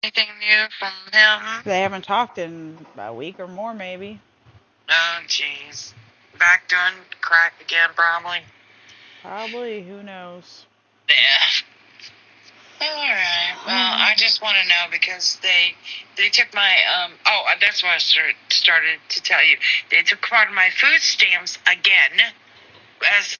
Anything new from him? They haven't talked in a week or more, maybe. Oh, jeez. Back doing crack again, probably. Probably. Who knows? Yeah. Alright. Well, I just want to know because they took my that's what I started to tell you. They took part of my food stamps again as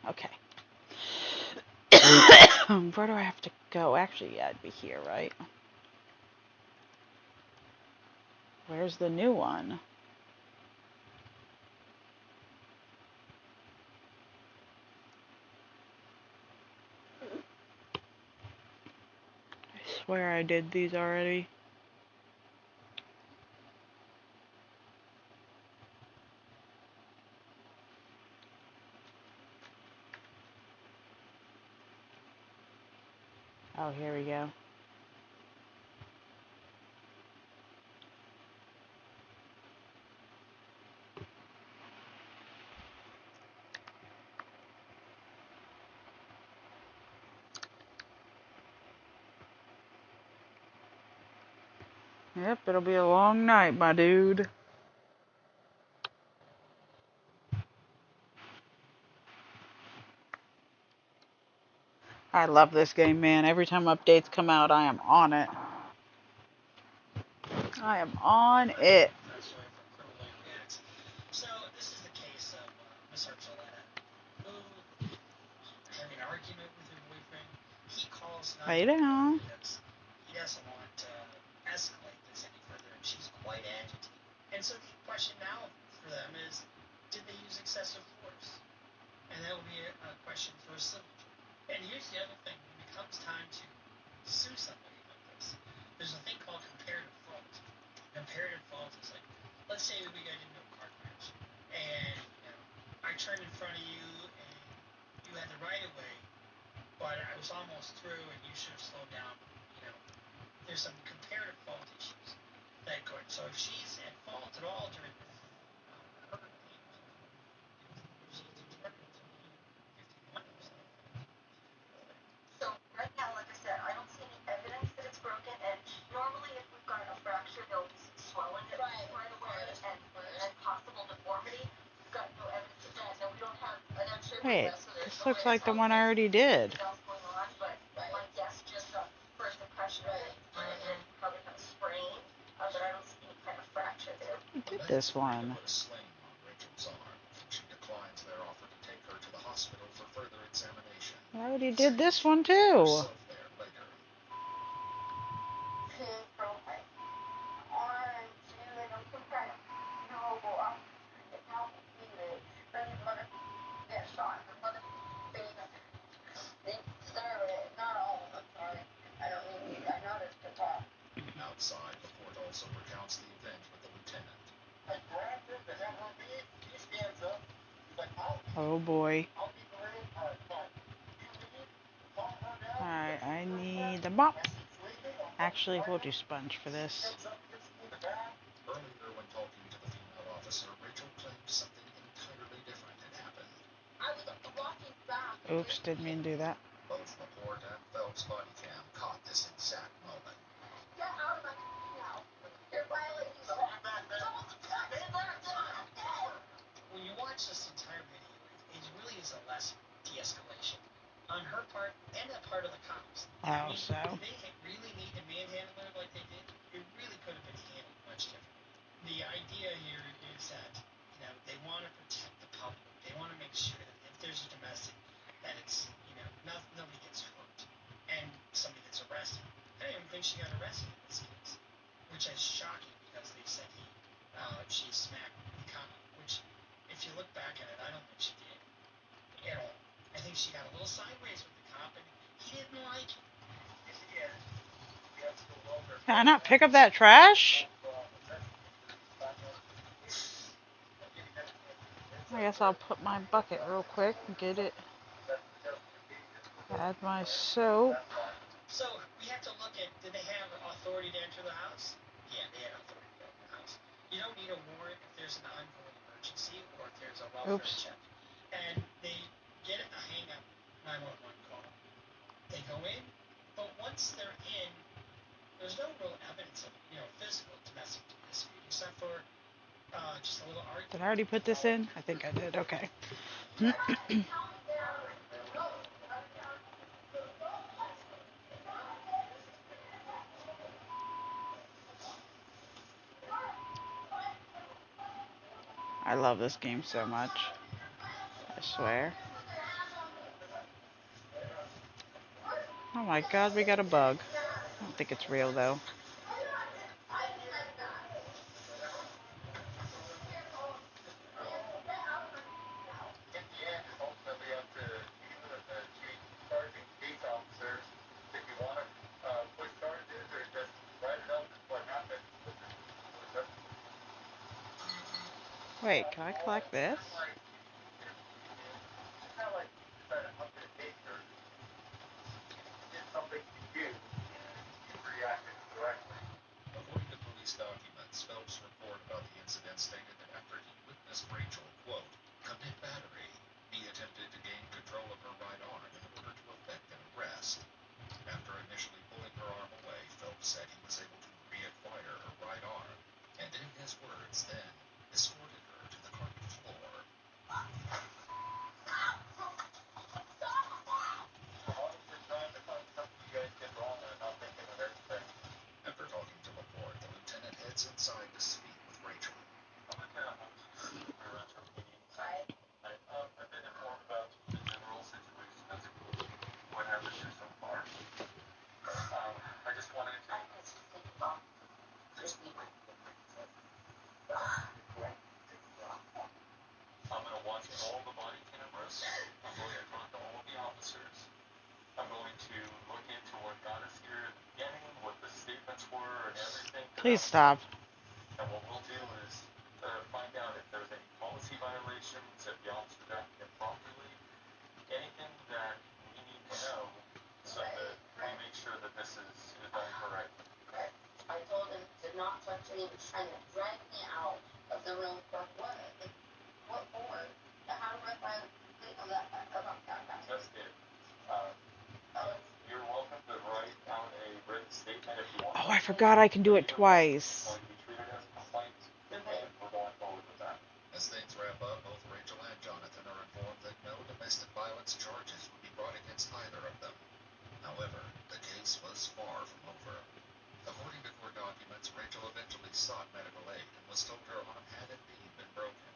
Okay. Where do I have to go? Actually, yeah, I'd be here, right? Where's the new one? I swear I did these already. Oh, here we go. Yep, it'll be a long night, my dude. I love this game, man. Every time updates come out, I am on it. I am on it. Lay down. Wait, this looks like the one I already did. I did this one. I already did this one too. Oh boy. Alright, I need the mop. Actually, we'll do sponge for this. Oops, didn't mean to do that. Both Laporte and Phelps' body cam caught this exact moment. Get out of my now. You're violating the law. When you watch this entire video, it really is a lesson de-escalation on her part and that part of the cops. Oh, so. If they really need to manhandle her like they did, it really could have been handled much differently. The idea here is that, they want to protect the public. They want to make sure that if there's a domestic, that it's, nobody gets hurt and somebody gets arrested. I don't even think she got arrested in this case, which is shocking because they said she smacked the cop, which, if you look back at it, I don't think she did at all. I think she got a little sideways with the cop, and he didn't like it. Can I not pick up that trash? I guess I'll put my bucket real quick and get it. Add my soap. So we have to look at, did they have authority to enter the house? Yeah, they had authority to enter the house. You don't need a warrant if there's an ongoing emergency or if there's a welfare check. And they get a hang-up 911 call. They go in, but once they're in, there's no real evidence of, physical domestic dispute, except for just a little argument. Did I already put this in? I think I did. Okay. I love this game so much. I swear. Oh my god, we got a bug. I don't think it's real though. Wait, can I collect this? According to police documents, Phelps' report about the incident stated that after he witnessed Rachel, quote, commit battery, he attempted to gain control of her right arm in order to effect an arrest. After initially pulling her arm away, Phelps said he was able to reacquire her right arm, and in his words then, escorted her to the carpet floor. After talking to Laporte, the lieutenant heads inside to speak with Rachel. I've been informed about the general situation as it goes. What happened here so far? I just wanted to. I'm going to watch all the body cameras. I'm going to talk to all the officers. I'm going to look into what got us here at the beginning, what the statements were, and everything. Please stop. And what we'll do is find out if there's any policy violations, if the officers acted improperly, anything that we need to know so that we make sure that this is done correctly. I told him to not touch me. He was trying to drag me out of the room for what? What for? How do I find about that? Just it. You're welcome to write down a written statement if you want. Oh, I forgot I can do it twice. As things wrap up, both Rachel and Jonathan are informed that no domestic violence charges would be brought against either of them. However, the case was far from over. According to court documents, Rachel eventually sought medical aid and was told her arm had indeed been broken.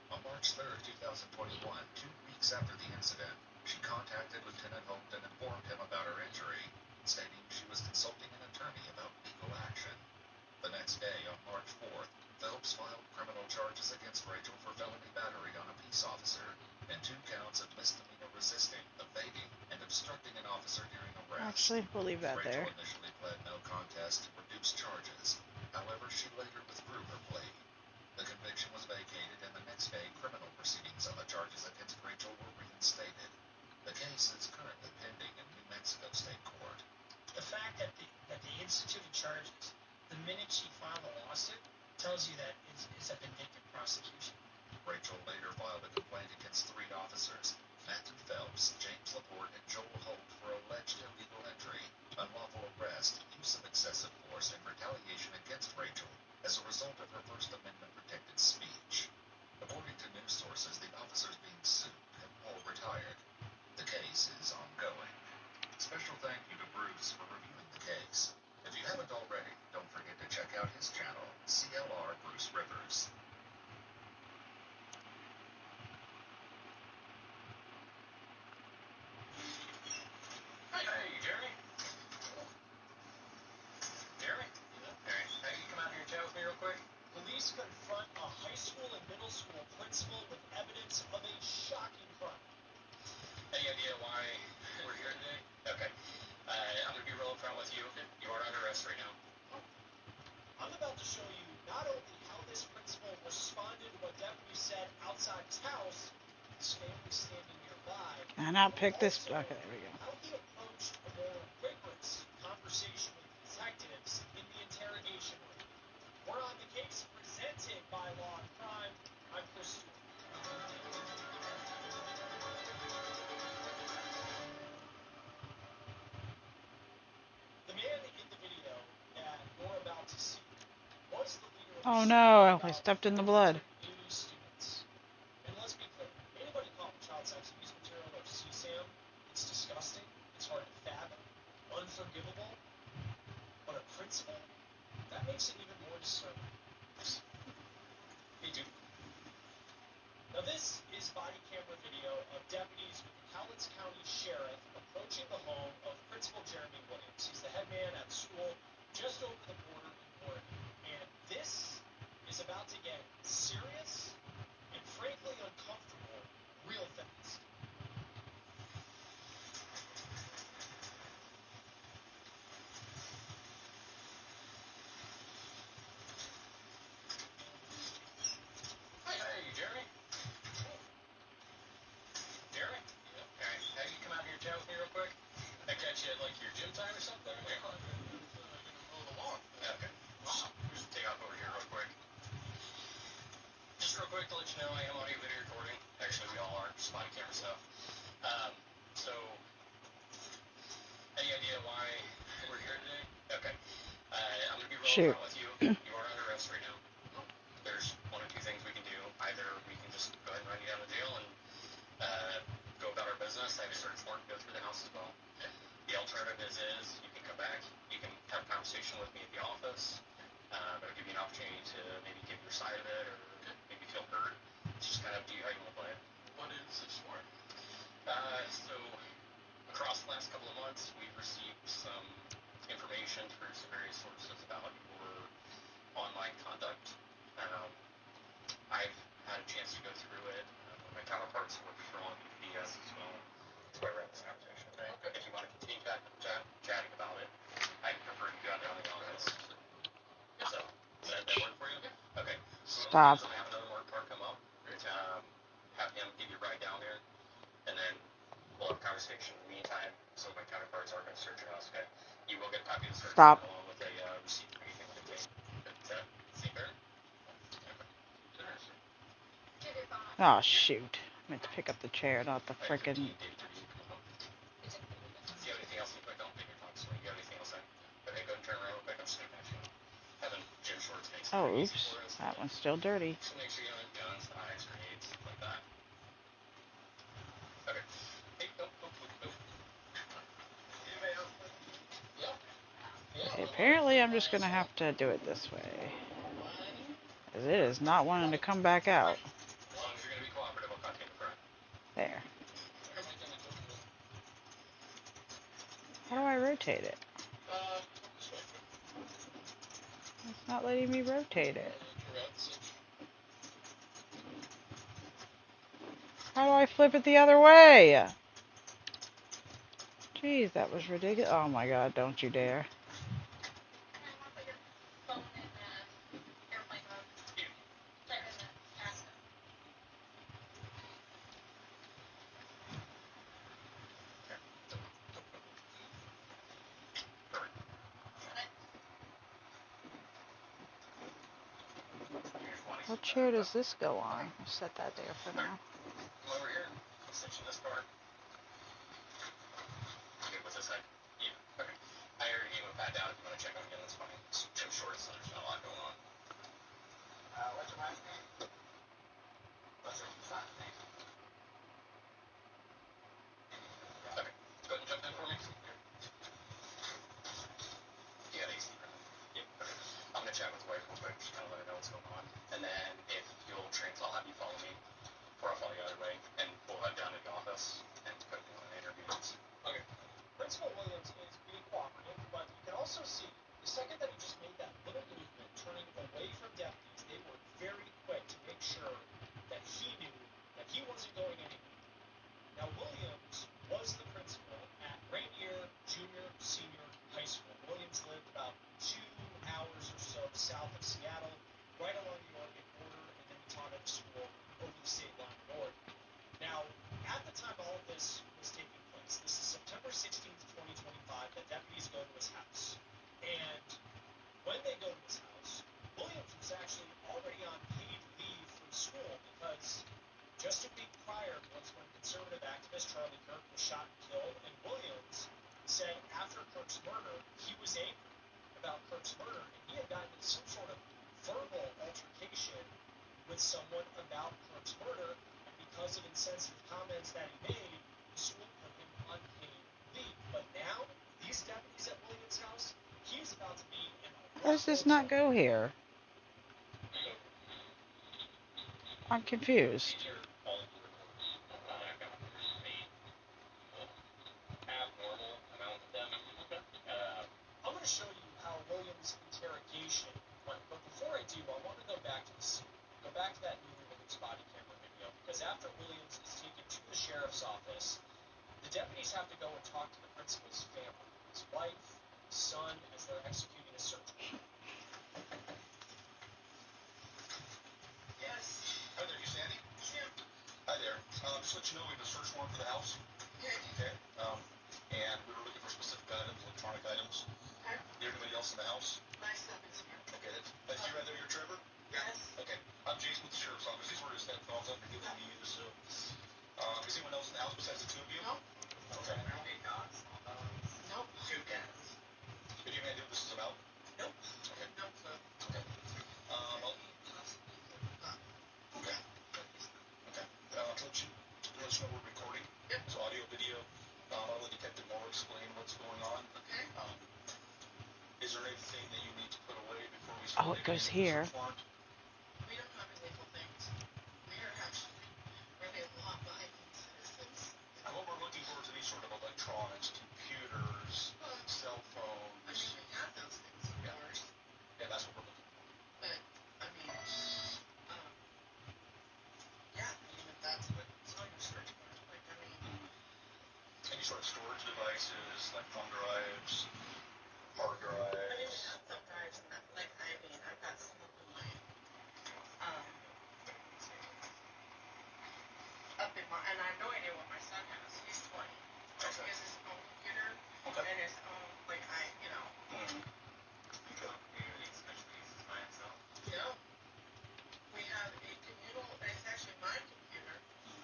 On March 3, 2021, 2 weeks after the incident, she contacted Lieutenant Holt and informed him about her injury, stating she was consulting an attorney about legal action. The next day, on March 4th, Phelps filed criminal charges against Rachel for felony battery on a peace officer and 2 counts of misdemeanor resisting, evading, and obstructing an officer during arrest. Actually, we'll leave that there. Rachel initially pled no contest to reduce charges. However, she later withdrew her plea. The conviction was vacated, and the next day, criminal proceedings on the charges against Rachel were reinstated. The case is currently pending in New Mexico State Court. The fact that they instituted charges the minute she filed a lawsuit tells you that it's a vindictive prosecution. Rachel later filed a complaint against 3 officers, Matthew Phelps, James Laporte, and Joel Holt for alleged illegal entry, unlawful arrest, use of excessive force, and retaliation against Rachel as a result of her First Amendment protected speech. According to news sources, the officers being sued have all retired. The case is ongoing. Special thank you to Bruce for reviewing the case. If you haven't already, don't forget to check out his channel, CLR Bruce Rivers. Hey, Jeremy. Jeremy? Hey, hey, you come out here and chat with me real quick? Police confront a high school and middle school principal with evidence of a shocking crime. Any idea why we're here today? Okay. I'm going to be real upfront with you. You are under arrest right now. I'm about to show you not only how this principal responded to what deputies said outside his house, his family standing nearby, Can I not pick this? Okay, there we go. how he approached a more rigorous conversation with detectives in the interrogation room. We're on the case presented by Law and Crime. I'm Chris Stewart. The man in the video that you're about to see was the leader of Oh no, I stepped in the blood. news students. And let's be clear, anybody caught with child sex abuse material or CSAM, it's disgusting, it's hard to fathom, unforgivable. But a principal, that makes it even more disturbing. Me too. Now this is body camera video of deputies with the Cowlitz County Sheriff approaching the home of Principal Jeremy Williams. He's the head man at school just over the border in Oregon. And this is about to get serious and frankly uncomfortable real fast. Hey, Jeremy. Jeremy? Hey, hey, you come out here and chat with me real quick? I catch you at like your gym time or something? Yeah, I'm in the middle of the lawn. Okay. Just take off over here real quick. Just real quick to let you know, I am audio video recording. Actually, we all are. Just body camera stuff. So, any idea why we're here today? Okay. I'm going to be real Shoot. upfront with you. You are under arrest right now. There's one of two things we can do. Either we can just go ahead and run you down to jail and go about our business. I have a search warrant to go through the house as well. Okay. The alternative is you can come back, you can have a conversation with me at the office. That'll give you an opportunity to maybe give your side of it or maybe feel heard. It's just kind of up to you how you want to play it. What is this warrant? So across the last couple of months, we've received some information through some various sources about your online conduct. I've had a chance to go through it. My counterparts work from BS as well. That's why we're having this conversation. Right? Okay. If you want to continue chatting about it, I prefer you go out there on the office. So, does that work for you? Yeah. Okay. So Stop. I'm going to have another work car come up. Have him give you a ride down there. And then we'll have a conversation in the meantime. Some of my counterparts are going to search your house, okay? You will get a copy of the search Stop. warrant along with a receipt for anything to take. Does that seem fair? Oh shoot. I meant to pick up the chair, not the frickin'. Do you have anything else? Quick, don't take your time. So you have anything else? Okay, go and turn around real quick. I'm just going to patch you up. Having gym shorts makes it Oh, pretty easy oops. for us. That one's still dirty. So make sure you don't have guns, knives, grenades, stuff like that. Okay. Hey, nope. Anybody else? Okay, apparently I'm just gonna have to do it this way. Because it is not wanting to come back out. As long as you're going to be cooperative, I'll cut you in the front. There. How do I rotate it? It's not letting me rotate it. How do I flip it the other way? Jeez, that was ridiculous. Oh my god, don't you dare. What chair does this go on? I'll set that there for now. Come over here. cinching this part. You good with this head? Yeah. Okay. I already gave him a pat down. If you want to check on again, that's fine. It's Jim Short, so there's not a lot going on. What's your last name? What's your last name? Okay. Go ahead and jump in for me. Yeah, easy. Yep. Okay. I'm gonna chat with the wife real quick, just kind of let her know what's going on, and then if you'll I'll have you follow me, or I'll follow you either way, and we'll head down to the office and put you on an interview. Okay. Principal Williams is being cooperative, but you can also see the second that he just made that little movement, turning away from deputies, they were very quick to make sure that he knew that he wasn't going anywhere. Now, Williams was the principal at Rainier Junior Senior High School. Williams lived about 2 hours or so south of Seattle, right along the Oregon border, and then he taught at a school over the state line in Oregon. Now, at the time all of this was taking place, this is September 16th, 2025, that deputies go to his house. And when they go to his house, Williams was actually already on paid leave from school because just a week prior was when conservative activist Charlie Kirk was shot and killed, and Williams said after Kirk's murder, he was angry about Kirk's murder, and he had gotten into some sort of verbal altercation with someone about Kirk's murder, and because of insensitive comments that he made, the school put him on paid leave. But now, these deputies at Williams' house, he's about to be in a How does this not go here? I'm confused. I'm going to show you how Williams' interrogation went, but before I do, I want to go back to the scene. Go back to that Newly released body camera video, because after Williams is taken to the sheriff's office, the deputies have to go and talk to the principal's family, his wife, his son, as they're executing a search warrant. Yes. Hi there, you Sandy? Yeah. Hi there. Just let you know we have a search warrant for the house. Okay. Okay. And we were looking for specific items, electronic items. Okay. Is there anybody else in the house? My son is here. Okay. That's you right there, you're Trevor? Yes. Okay. I'm Jason with the sheriff's office. These were his headphones I'm giving to you, so. Is anyone else in the house besides the two of you? No. Okay. Any dogs? Nope. 2 cats. Did you have any idea what this is about? Nope. Okay. Nope, sir. Okay. Okay. Okay. To let you know we're recording. Yep. So audio, video. I'll let Detective Moore explain what's going on. Okay. Is there anything that you need to put away before we start? Oh, it goes here. We don't have illegal things. We are actually really law-abiding citizens. And what we're looking for is any sort of electronics, computers, cell phones. I mean, we have those things, of course. Yeah, that's what we're looking for. But, I mean, yeah, I mean, if that's what's on your search warrant, like, I mean. Any sort of storage devices, like thumb drives, hard drives. I mean, we have thumb drives and that, like, I mean, I've got some of them, like, up in my, and I have no idea what my son has. He's 20. Okay. He has his own computer. Okay. And his own, like, you know. Mm-hmm. Okay. He especially uses by himself. Yeah. We have a communal, it's actually my computer.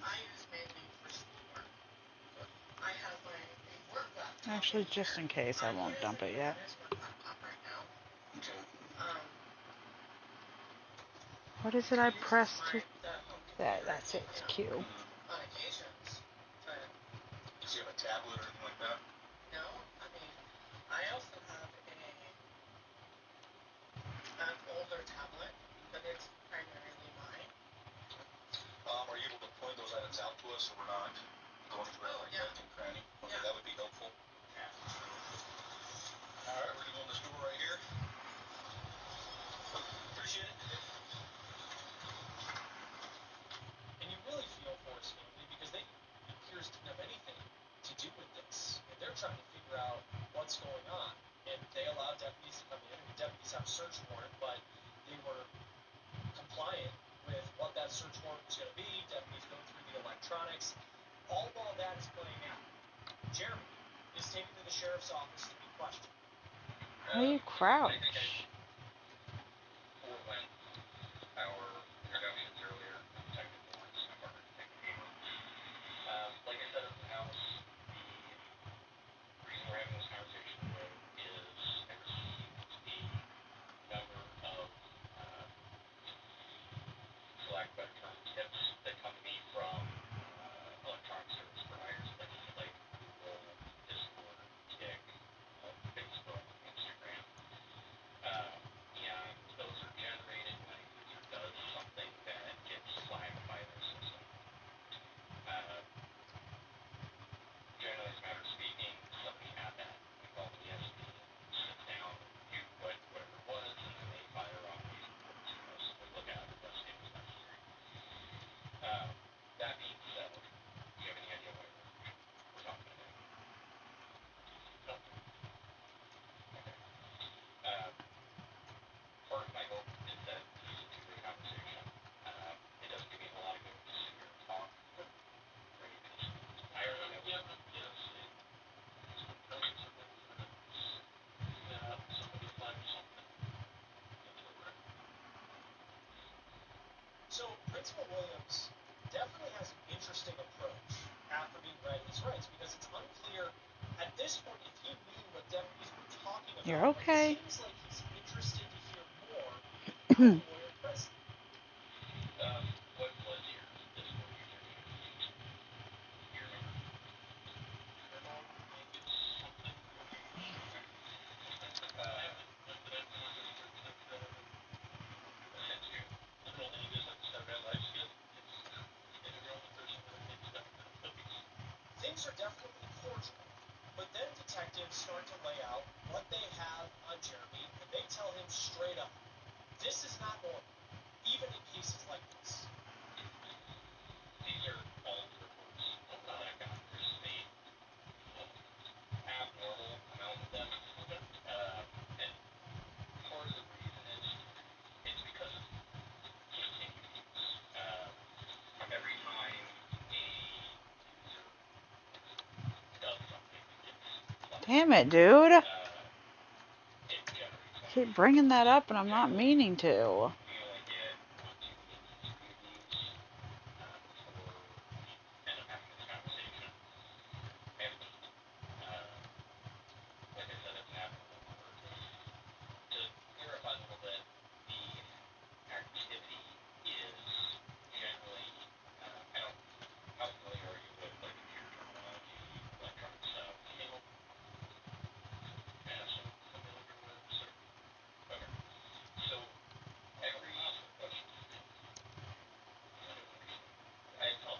I use mainly for schoolwork. Okay. I have a work laptop. Actually, just in case, I won't dump it yet. His work laptop right now. Okay. What is it I pressed to... That's it, it's Q. On occasions, but. Does he have a tablet or anything like that? No, I mean, I also have an older tablet, but it's primarily mine. Are you able to point those items out to us so we're not going through every nook and cranny? Okay, yeah. That would be helpful. Yeah. All right, we're doing this door right here. Appreciate it. And you really feel for his family because they appears didn't have anything to do with this. And they're trying to figure out what's going on. And they allowed deputies to come in, and the deputies have a search warrant, but they were compliant with what that search warrant was going to be. Deputies go through the electronics. All while that is playing out, Jeremy is taken to the sheriff's office to be questioned. How do you crouch? Our introductions earlier, Detective Moore, my partner, Detective Gabriel. Principal Williams definitely has an interesting approach after being read his rights, because it's unclear at this point if he knew what deputies were talking about. You're okay. But it seems like he's interested to hear more without a lawyer present. What was your physical user? You remember? Things are definitely cordial, but then detectives start to lay out what they have on Jeremy, and they tell him straight up, this is not normal, even in cases like this. These are all the reports that I got. There's a abnormal amount of them, and part of the reason is it's because of continued use. Every time a user does something, it's Damn it, dude. it generates. Keep bringing that up and I'm not meaning to. We only get 1-2 reviews before we end up having this conversation. And like I said, it's an abnormal number. To clarify a little bit, the activity is generally, I don't, how familiar are you with like computer terminology, electronic stuff? Yeah, so familiar with, so, okay. So every,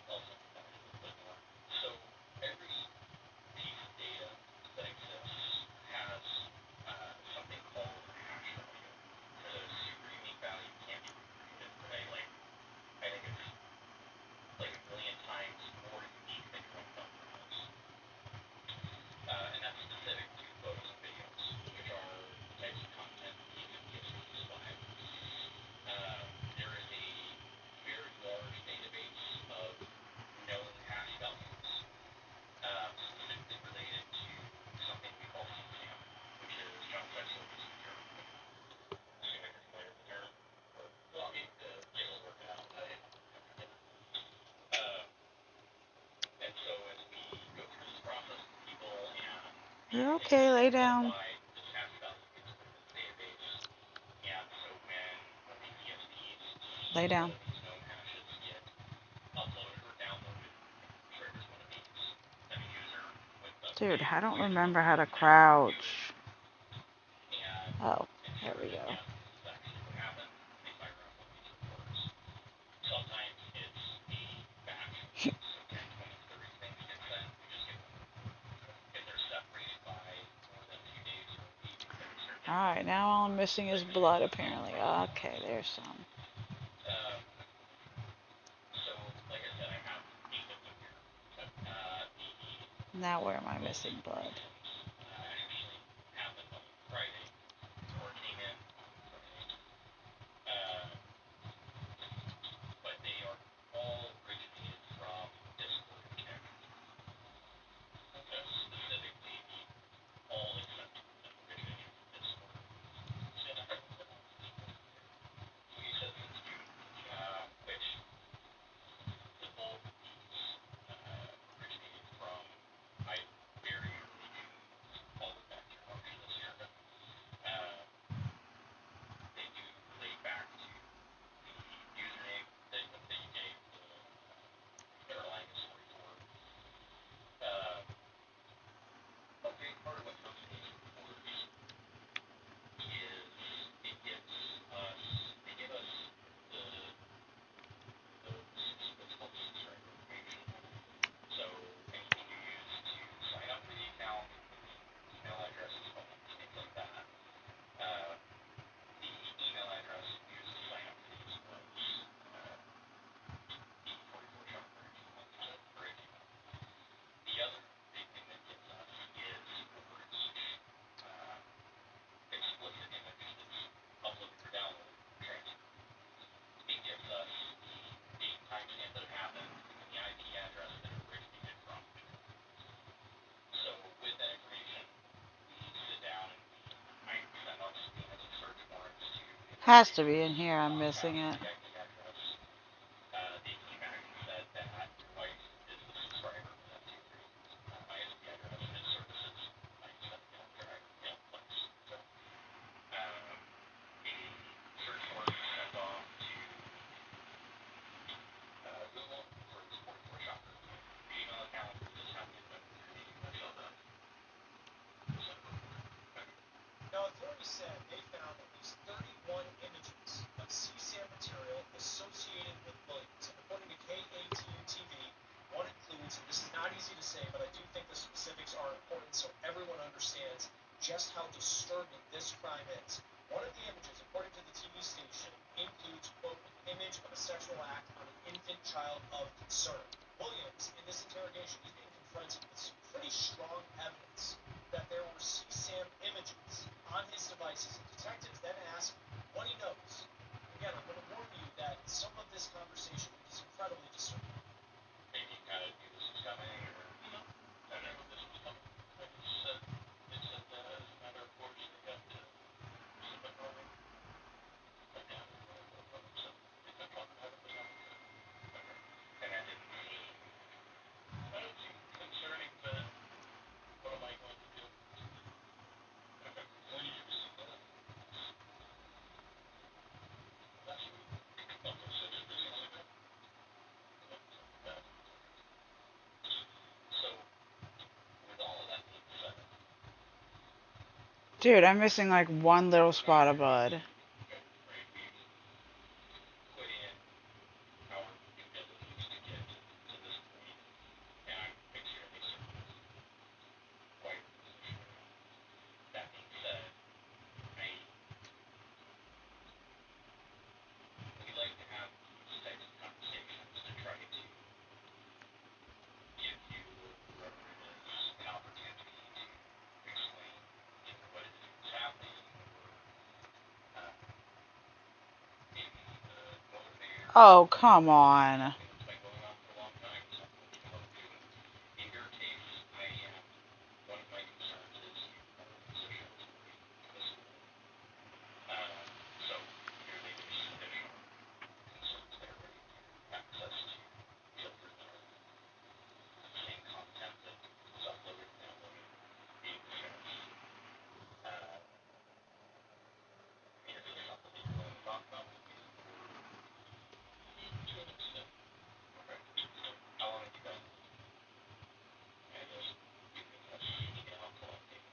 I'll simplify it a little bit more. So every piece of data that exists has something called hash value. The super unique value can't be recreated, right? Like, I think it's like a million times more unique than your own thumbprint is. And that's specific to photos and videos, which are the types of content these DSPs buy. There is a very large database of known hash values, specifically related to something we call CSAM, which is John Fetzel used the term. Assuming you're familiar with the term. Well, we'll work it out. And so as we go through this process with people and You're okay, lay down. this hash value gets put into the database, and so when the DSPs Lay down. these known hashes get uploaded or downloaded, triggers one of these. And the user with the Dude, I don't remember how to crouch. and Oh, there we go. yes, this is actually what happened. They fire up one of these reports. Sometimes it's a batch, so 10, 20, 30 things get sent. You just get one report. If they're separated by more than a few days or a week, then you start getting. Alright, now all I'm missing is blood apparently. Okay, there's some. So, like I said, I have 8 of them here. Now where am I missing blood? Actually happened on Friday, or came in on Friday. But they are all originated from Discord and Kick. Specifically, all except two of them originated from Discord. So you said since June, which the bulk of these originated from either very early June all the way back through March this year. They do relate back to the username that you gave the Erlangus 44. A big part of what comes from these reports is it gives us, they give us the what's called the subscriber information. So anything you use to sign up for the account, including email addresses, phone numbers, things like that. The email address used to sign up for these was the 44 Shopper for Gmail. The other big thing that gives us is over each explicit image that's uploaded or downloaded or transferred. It gives us the date and timestamp that it happened and the IP address that it originated from. So with that information, we sit down and I send out subpoenas and search warrants to Has to be in here, I'm missing it. the IP address. how disturbing this crime is. One of the images, according to the TV station, includes, quote, an image of a sexual act on an infant child of concern. Williams, in this interrogation, he's being confronted with some pretty strong evidence that there were CSAM images on his devices. And detectives then ask what he knows. Again, I'm going to warn you that some of this conversation is incredibly disturbing. Maybe you kind of knew this was coming, or no, I don't know this was coming. I just said it's as a matter of course they have to keep it moving. But yeah, so if I talk about it, but not okay. And I didn't see. I don't see concerning, but what am I going to do? Okay. When did you receive that? Last week. Okay, so just this week ago. So, with all of that being said, Dude, I'm missing like one little spot of blood. okay, right, we've put in our due diligence to get to this point, and I'm extremely surprised why you're in the position you're in. That being said, I we like to have these types of conversations to try to give you or whoever it is an opportunity to explain either what it is that's happening or maybe the motivator Oh, come on. something that's been going on for a long time, something that we can look to. And in your case, I am one of my concerns is you are in a position to work at a school. So clearly there's additional concerns there, right? Access to children that are seeing content that was uploaded and downloaded, being shared. I mean, is this something that you're willing to talk about with me, or to an extent? Okay. So how long have you been, I guess, doing this, email collecting?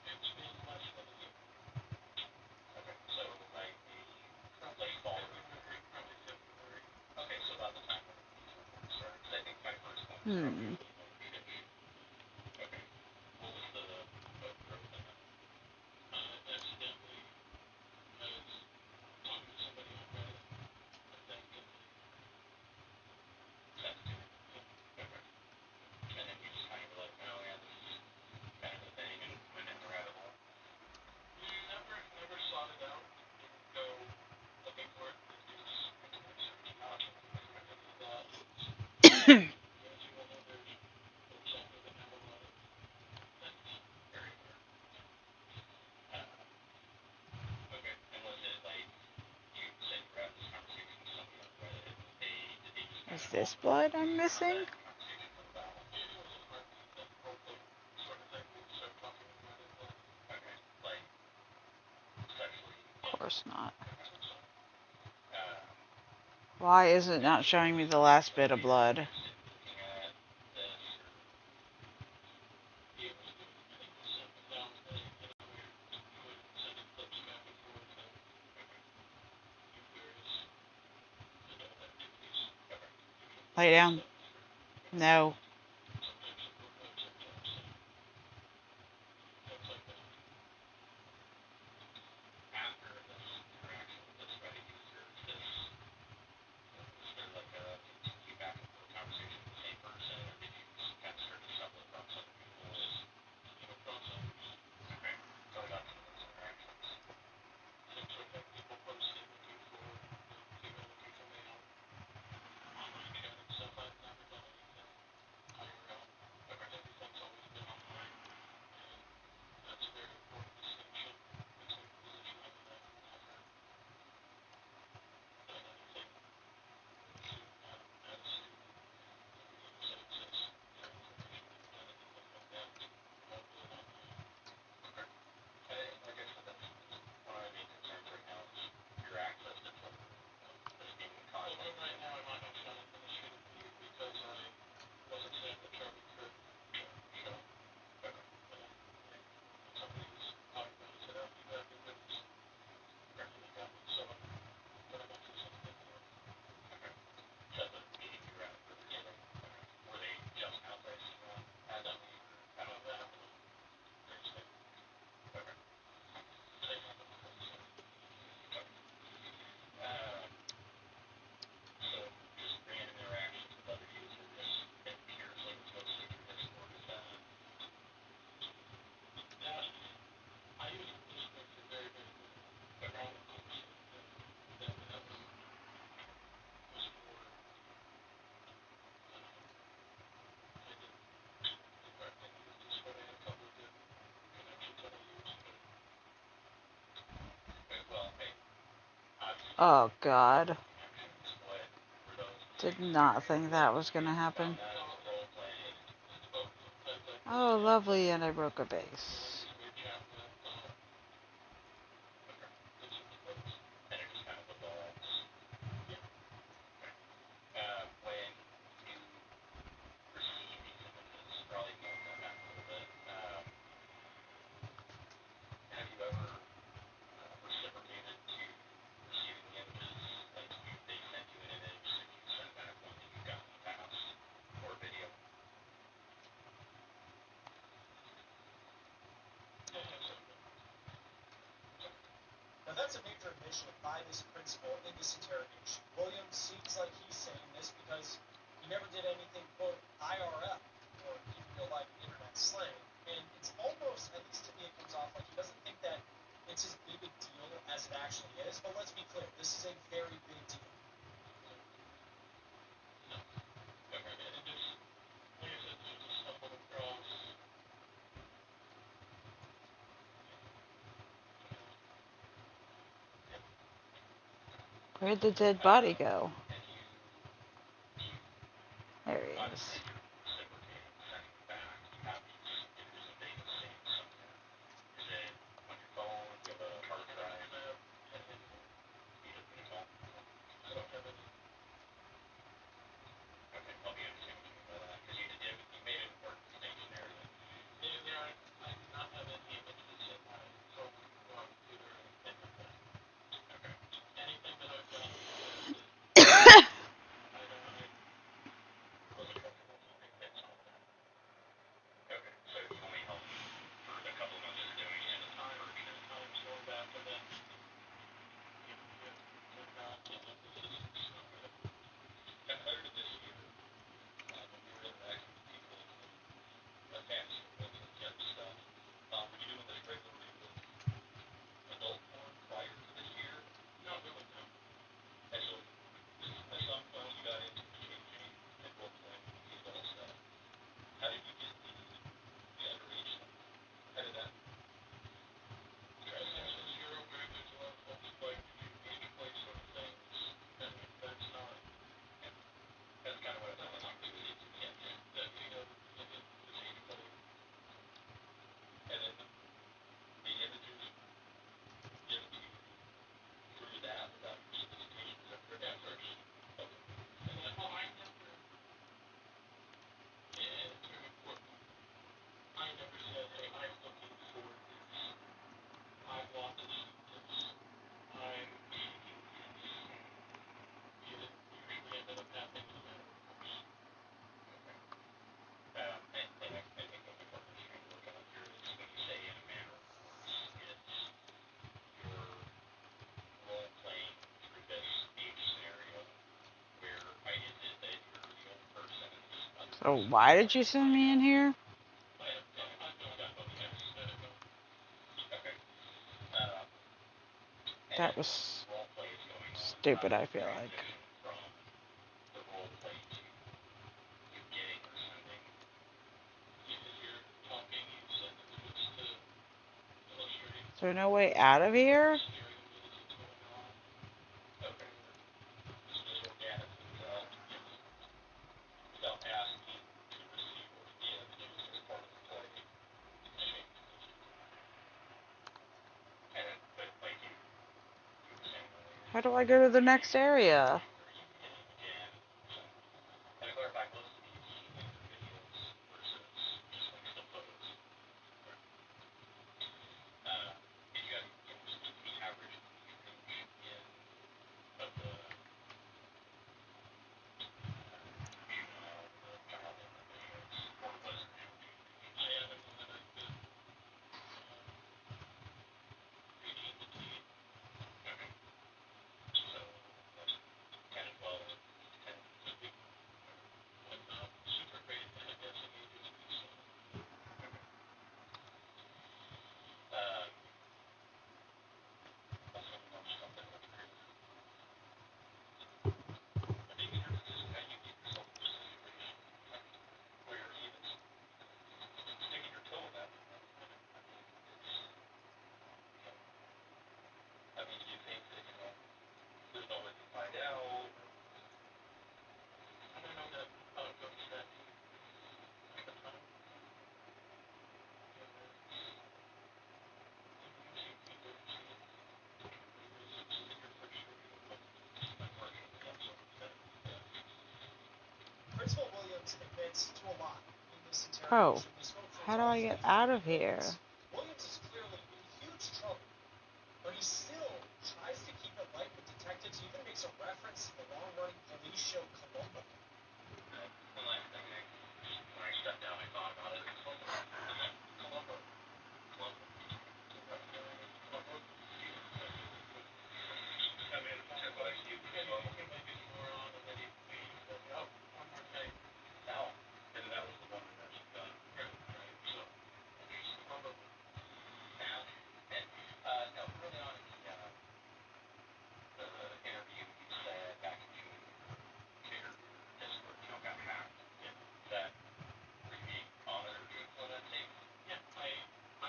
It's been less than a year. Okay, so like the late fall, February, probably February. Okay, so about the time when these reports started, 'cause I think my first one was probably a little more recent. Okay, what was what drove that? Accidentally, I was talking to somebody on Reddit, and then sent it to me. Yeah. Okay. And then you just kind of were like, oh yeah, this is kind of a thing, and went in the rabbit hole. Never sought it out. Didn't go looking for it. Didn't do this internet search. Not any of that. As you well know, there's folks out there that have a lot of things. Very fair. Okay. And was it like you said you were having this conversation with somebody on Reddit? Did they just kind Is of this open up blood to I'm you? How'd missing? that conversation come about? It was a heartbeat that open sort of thing. We started talking on Reddit. Okay. Like sexually. Of course not. Okay. Uh, Why is it not showing me the last bit of blood? interested in looking at this or be able to do it. I think we sent now and then, you would sending clips back and forth of your various adult activities. Okay. Lay down. No. Sometimes simple, sometimes things like that. After this interaction with this Reddit user, is there like a continue back and forth conversation with the same person, or did you kind of start to stumble across other people? Came across others. Okay. Tell me about some of those interactions. Things like that. People posting looking for, female looking for male. Online chatting stuff. I've never done anything Oh God. Did not think that was gonna happen. Oh, lovely, and I broke a vase. Now that's a major admission by this principal in this interrogation. Williams seems like he's saying this because he never did anything, quote, IRL, or in real life internet slang. And it's almost, at least to me, it comes off like he doesn't think that it's as big a deal as it actually is. But let's be clear, this is a very big deal. Where'd the dead body go? There he is. So why did you send me in here? That was stupid, I feel like. Is there no way out of here? How do I go to the next area? admits to a lot in this Oh, interrogation. We spoke for how do about I get 45 out of here? minutes. Williams is clearly in huge trouble, but he still tries to keep it light with detectives. He even makes a reference to the long-running police show Columbo. One last thing, Nick. When I stepped down, I thought about it. Columbo. Columbo. I mean, you can make it more on and then you one more thing. Now, and that was the one that she got. Right. So, Columbo. Now, and, no, early on in the interview, you said back in June, Twitter, Discord, got hacked. Yeah. That really honored truthful in that tape? Yeah, I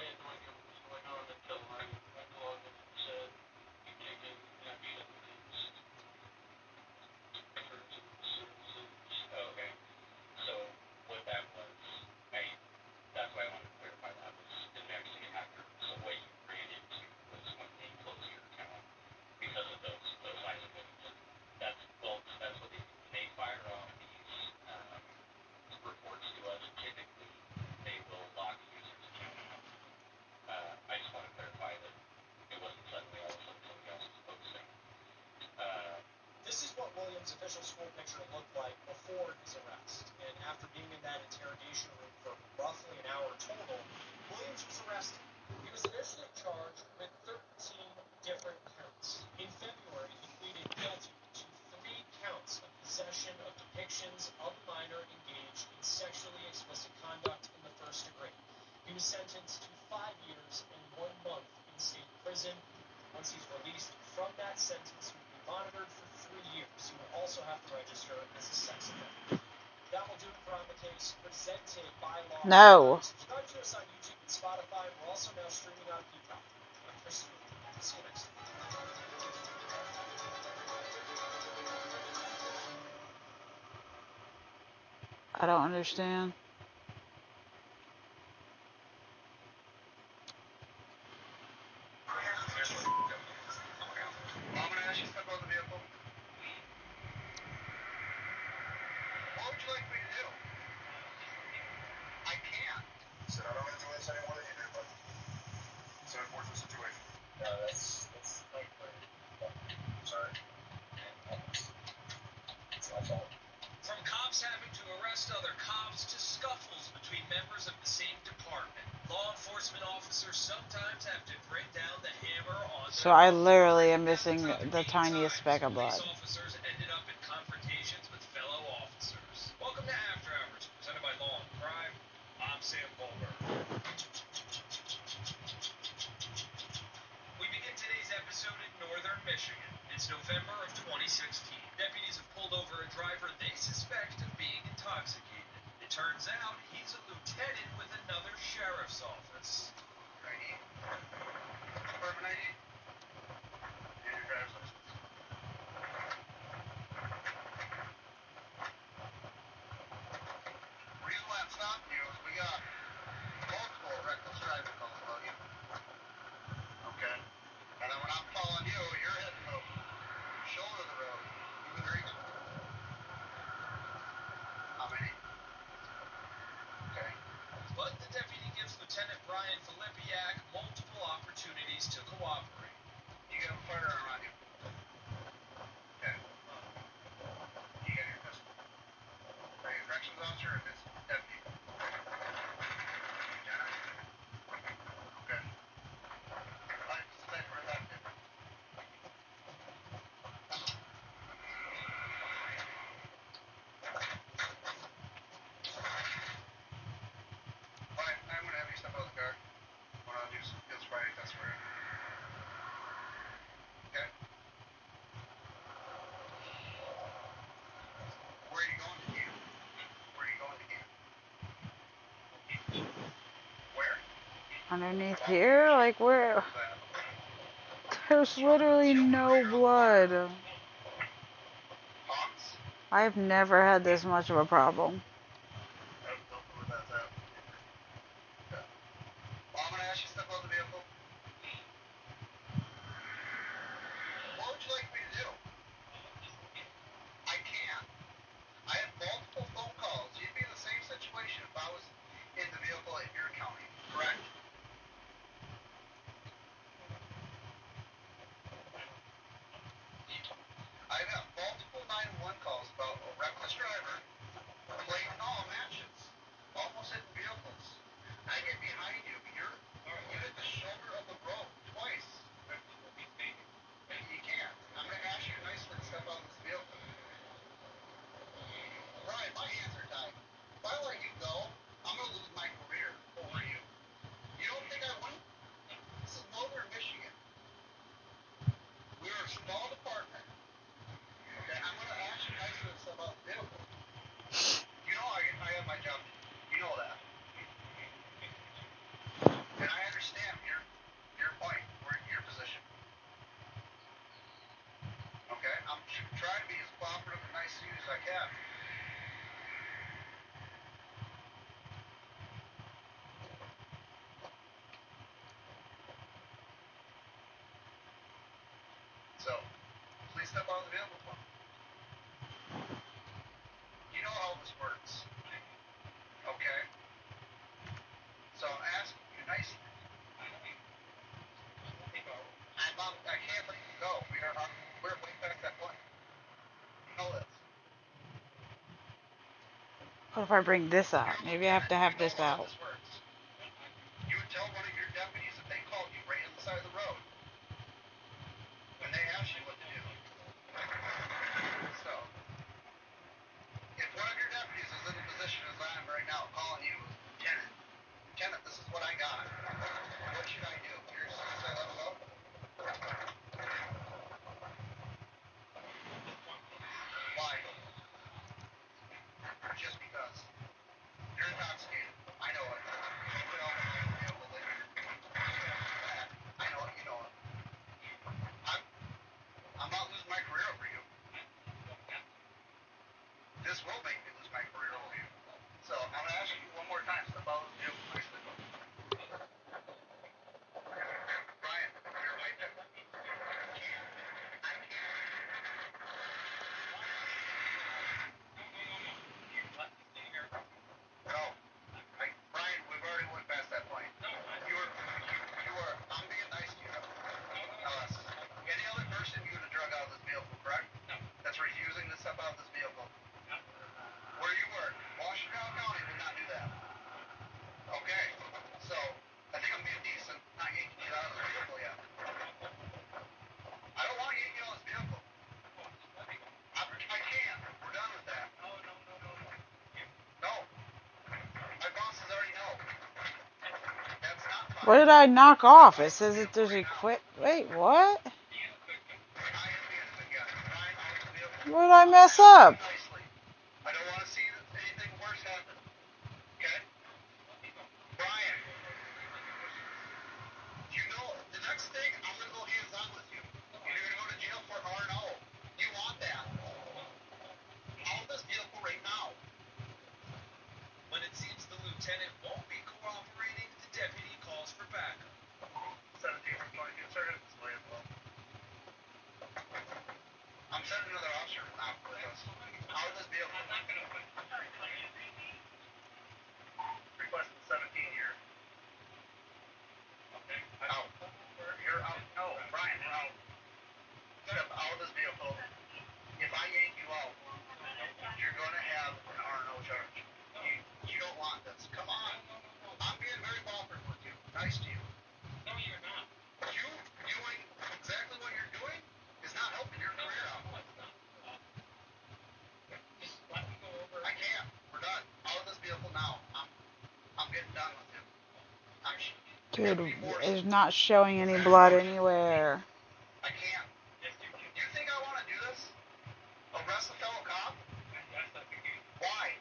had no idea what was going on until I logged in and said you've taken action against efforts and citizens. Oh, okay. So what that was, I that's why I wanted to clarify that was didn't actually get hacked. So what you ran into was when they closed your account because of those items. That's what they fire off these reports to us. Typically, they will lock the user's account out. I just want to clarify that it wasn't suddenly all of a sudden somebody else was posting. This is what Williams' official school picture looked like before his arrest. And after being in that interrogation room for roughly an hour total, Williams was arrested. He was initially charged with 13 different counts. In February, he pleaded guilty to 3 counts of possession of depictions of a minor engaged in sexually explicit conduct in the first degree. He was sentenced to 5 years and 1 month in state prison. Once he's released from that sentence, he will be monitored for 3 years. He will also have to register as a sex offender. That will do it for On the Case, presented by Law. No. Subscribe to us on YouTube and Spotify. We're also now streaming on Peacock. I'm Chris. See you next time. I don't understand. I'm gonna ask you to step out of the vehicle. What would you like me to do? I can't. Said I don't enjoy this any more than you do, but it's an unfortunate situation. That's like I'm sorry. It's my fault. From cops having to arrest other cops to scuffles between members of the same department, law enforcement officers sometimes have to bring down the hammer on So I literally am missing the tiniest speck of blood. Police officers ended up in confrontations with fellow officers. Welcome to After Hours, presented by Law and Crime. I'm Sam Goldberg. We begin today's episode in northern Michigan. It's November of 2016. Deputies have pulled over a driver they suspect of being intoxicated. It turns out he's a lieutenant with another sheriff's office. ID? Department ID? And your driver's license. Reason why I'm stopping you is we got multiple reckless driving calls about you. Okay? And then when I'm calling you, you're hitting the shoulder of the road. You've been drinking? How many? Okay. But the deputy gives Lieutenant Brian Filipiak multiple opportunities to cooperate. You got a firearm on you. Okay. You got your pistol. Are you a corrections officer or this deputy? Lieutenant? Okay. Alright, stay for that. Alright, I'm gonna have you step out of the car. When I'll do some field sobriety test for you. Okay? Where are you going to camp? Where are you going to camp? Where? Underneath here? Like where? There's literally no blood. Hawks? I've never had this much of a problem. I don't know where that's at. Okay. Well, I'm gonna ask you to step out of the vehicle. What would you like me to do? I can't. I have multiple phone calls. You'd be in the same step out of the vehicle for me. You know how this works. Okay? So I'm asking you nicely. I can't let you go. We're way past that point. You know this. What if I bring this out? Maybe I have to have this out. This works. You would tell one of your deputies if they called you right on the side of the road when they asked you what to do. So, if one of your deputies is in the position as I am right now, calling you, Lieutenant, this is what I got. What should I do? You're just gonna say let him go? Why? Just because. You're intoxicated. I know it. You put out a vehicle later. I know it. You know it. I'm not losing my career over you. This will make me lose my career over you. So I'm gonna ask you one more time. Step out of the vehicle nicely. Brian, you're right there. No. Brian, we've already went past that point. I'm being nice to you. Any other person you would have drug out of this vehicle, correct? No. That's refusing to step out of this vehicle. Where you work, Washington County would not do that. Okay. So, I think I'm being decent, not yanking you out of the vehicle yet. I don't want to yank you out of this vehicle. I can't. We're done with that. No. My bosses already know. That's not fine. What did I knock off? It says that there's equip. Wait, what? What did I mess up? I don't want to see anything worse happen. Okay? Brian, you know, the next thing, I'm going to go hands-on with you. And you're going to go to jail for R&O. You want that. Out of this vehicle right now. When it seems the lieutenant won't be cooperating, the deputy calls for backup. 17 from 22, sir, display as well. I'm sending another officer out with us. Out of this vehicle. Requesting 17 here. Okay. Out. You're out. No, Brian, we're out. Step out of this vehicle. If I yank you out, you're going to have an R&O charge. You don't want this. Come on. I'm being very cooperative with you. Nice to you. No, you're not. You doing exactly what you're doing is not helping your career out. Just let me go over. I can't. We're done. Out of this vehicle now. I'm getting done with you. Dude, it's not showing any blood anywhere. I can't. You think I want to do this? Arrest a fellow cop? Why?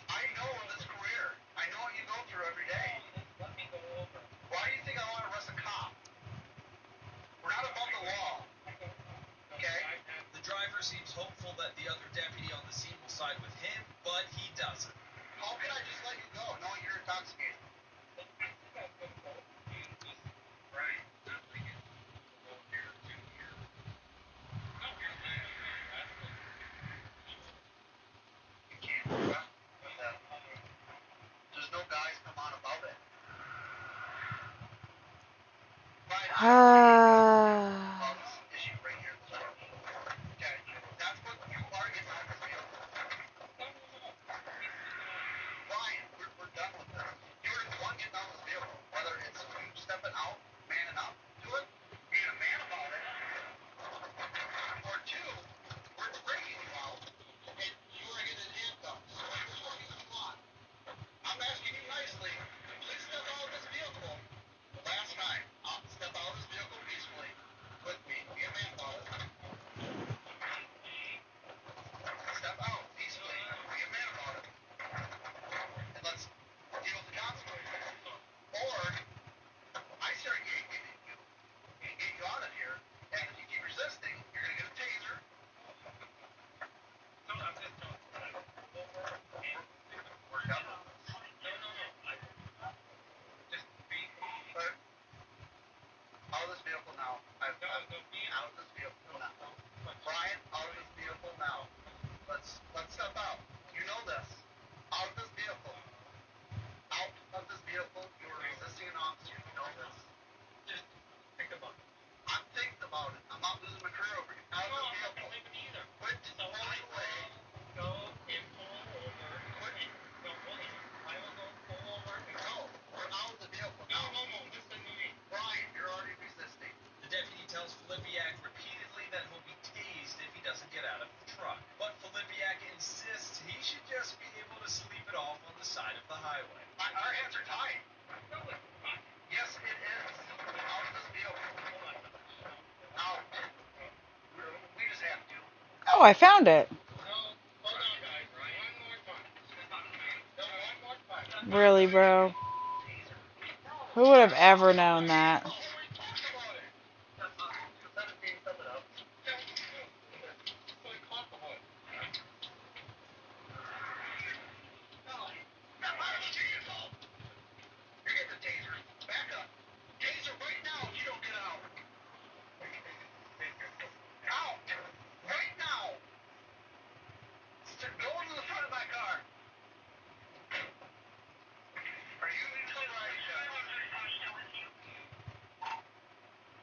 I know this career. I know what you go through every day. Let me go over. Why do you think I want to arrest a cop? We're not above the law. Okay? The driver seems hopeful that the other deputy on the scene will side with him, but he doesn't. How can I just let you go knowing you're intoxicated? Right. highway. Our hands are tied. Yes, it is. Out of this vehicle. Out. We just have to. Oh, I found it. Hold on, guys. One more time. Really, bro? Who would have ever known that? You're getting a taser. Back up. Taser right now if you don't get out. Out. Right now. Go into the front of my car. Are you still riding?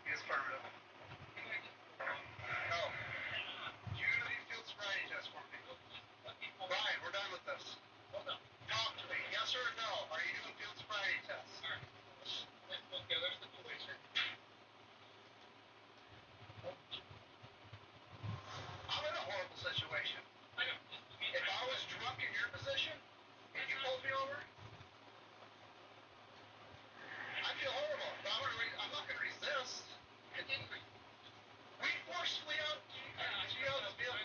Yes, affirmative. No. You need field sobriety test for me. Brian, we're done with this. Talk to me. Yes or no? Are you doing field sobriety tests? Okay, there's the situation. I'm in a horrible situation. If I was drunk in your position and you pulled me over, I feel horrible. But I'm not going to resist. We forcefully out you out of the vehicle.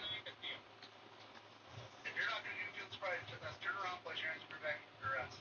If you're not going to do field sobriety test, turn around, place your hands on your back and arrest.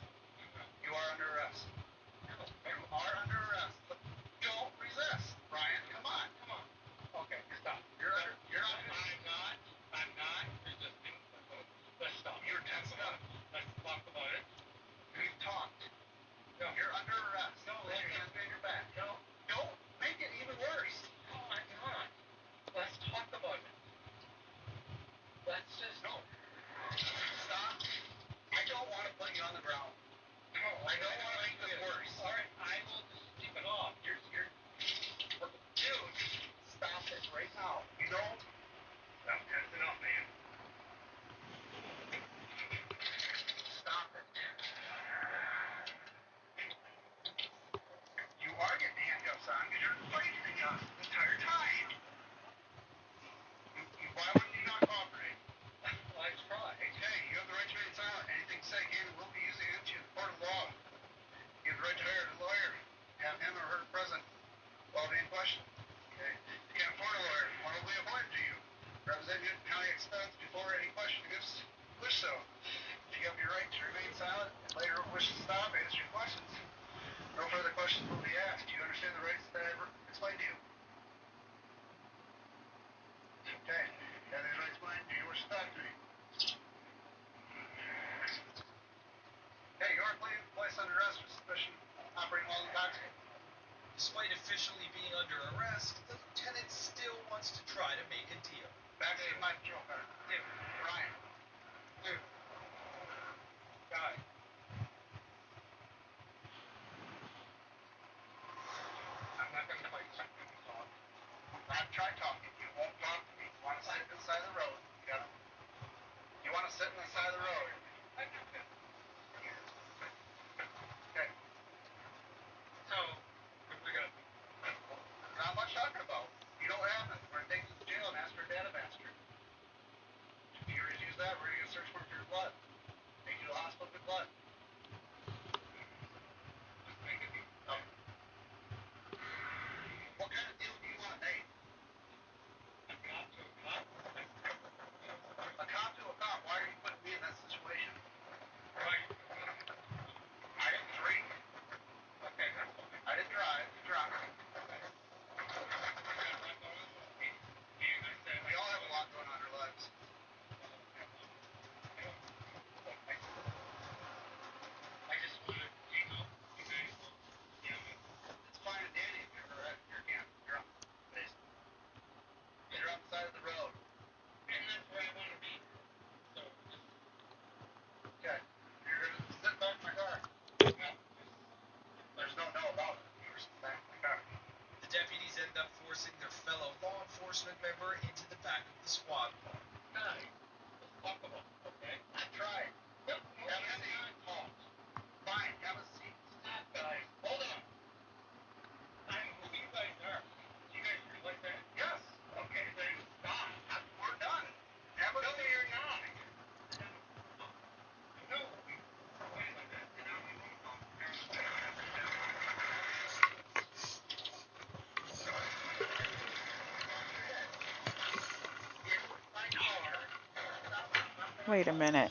Wait a minute.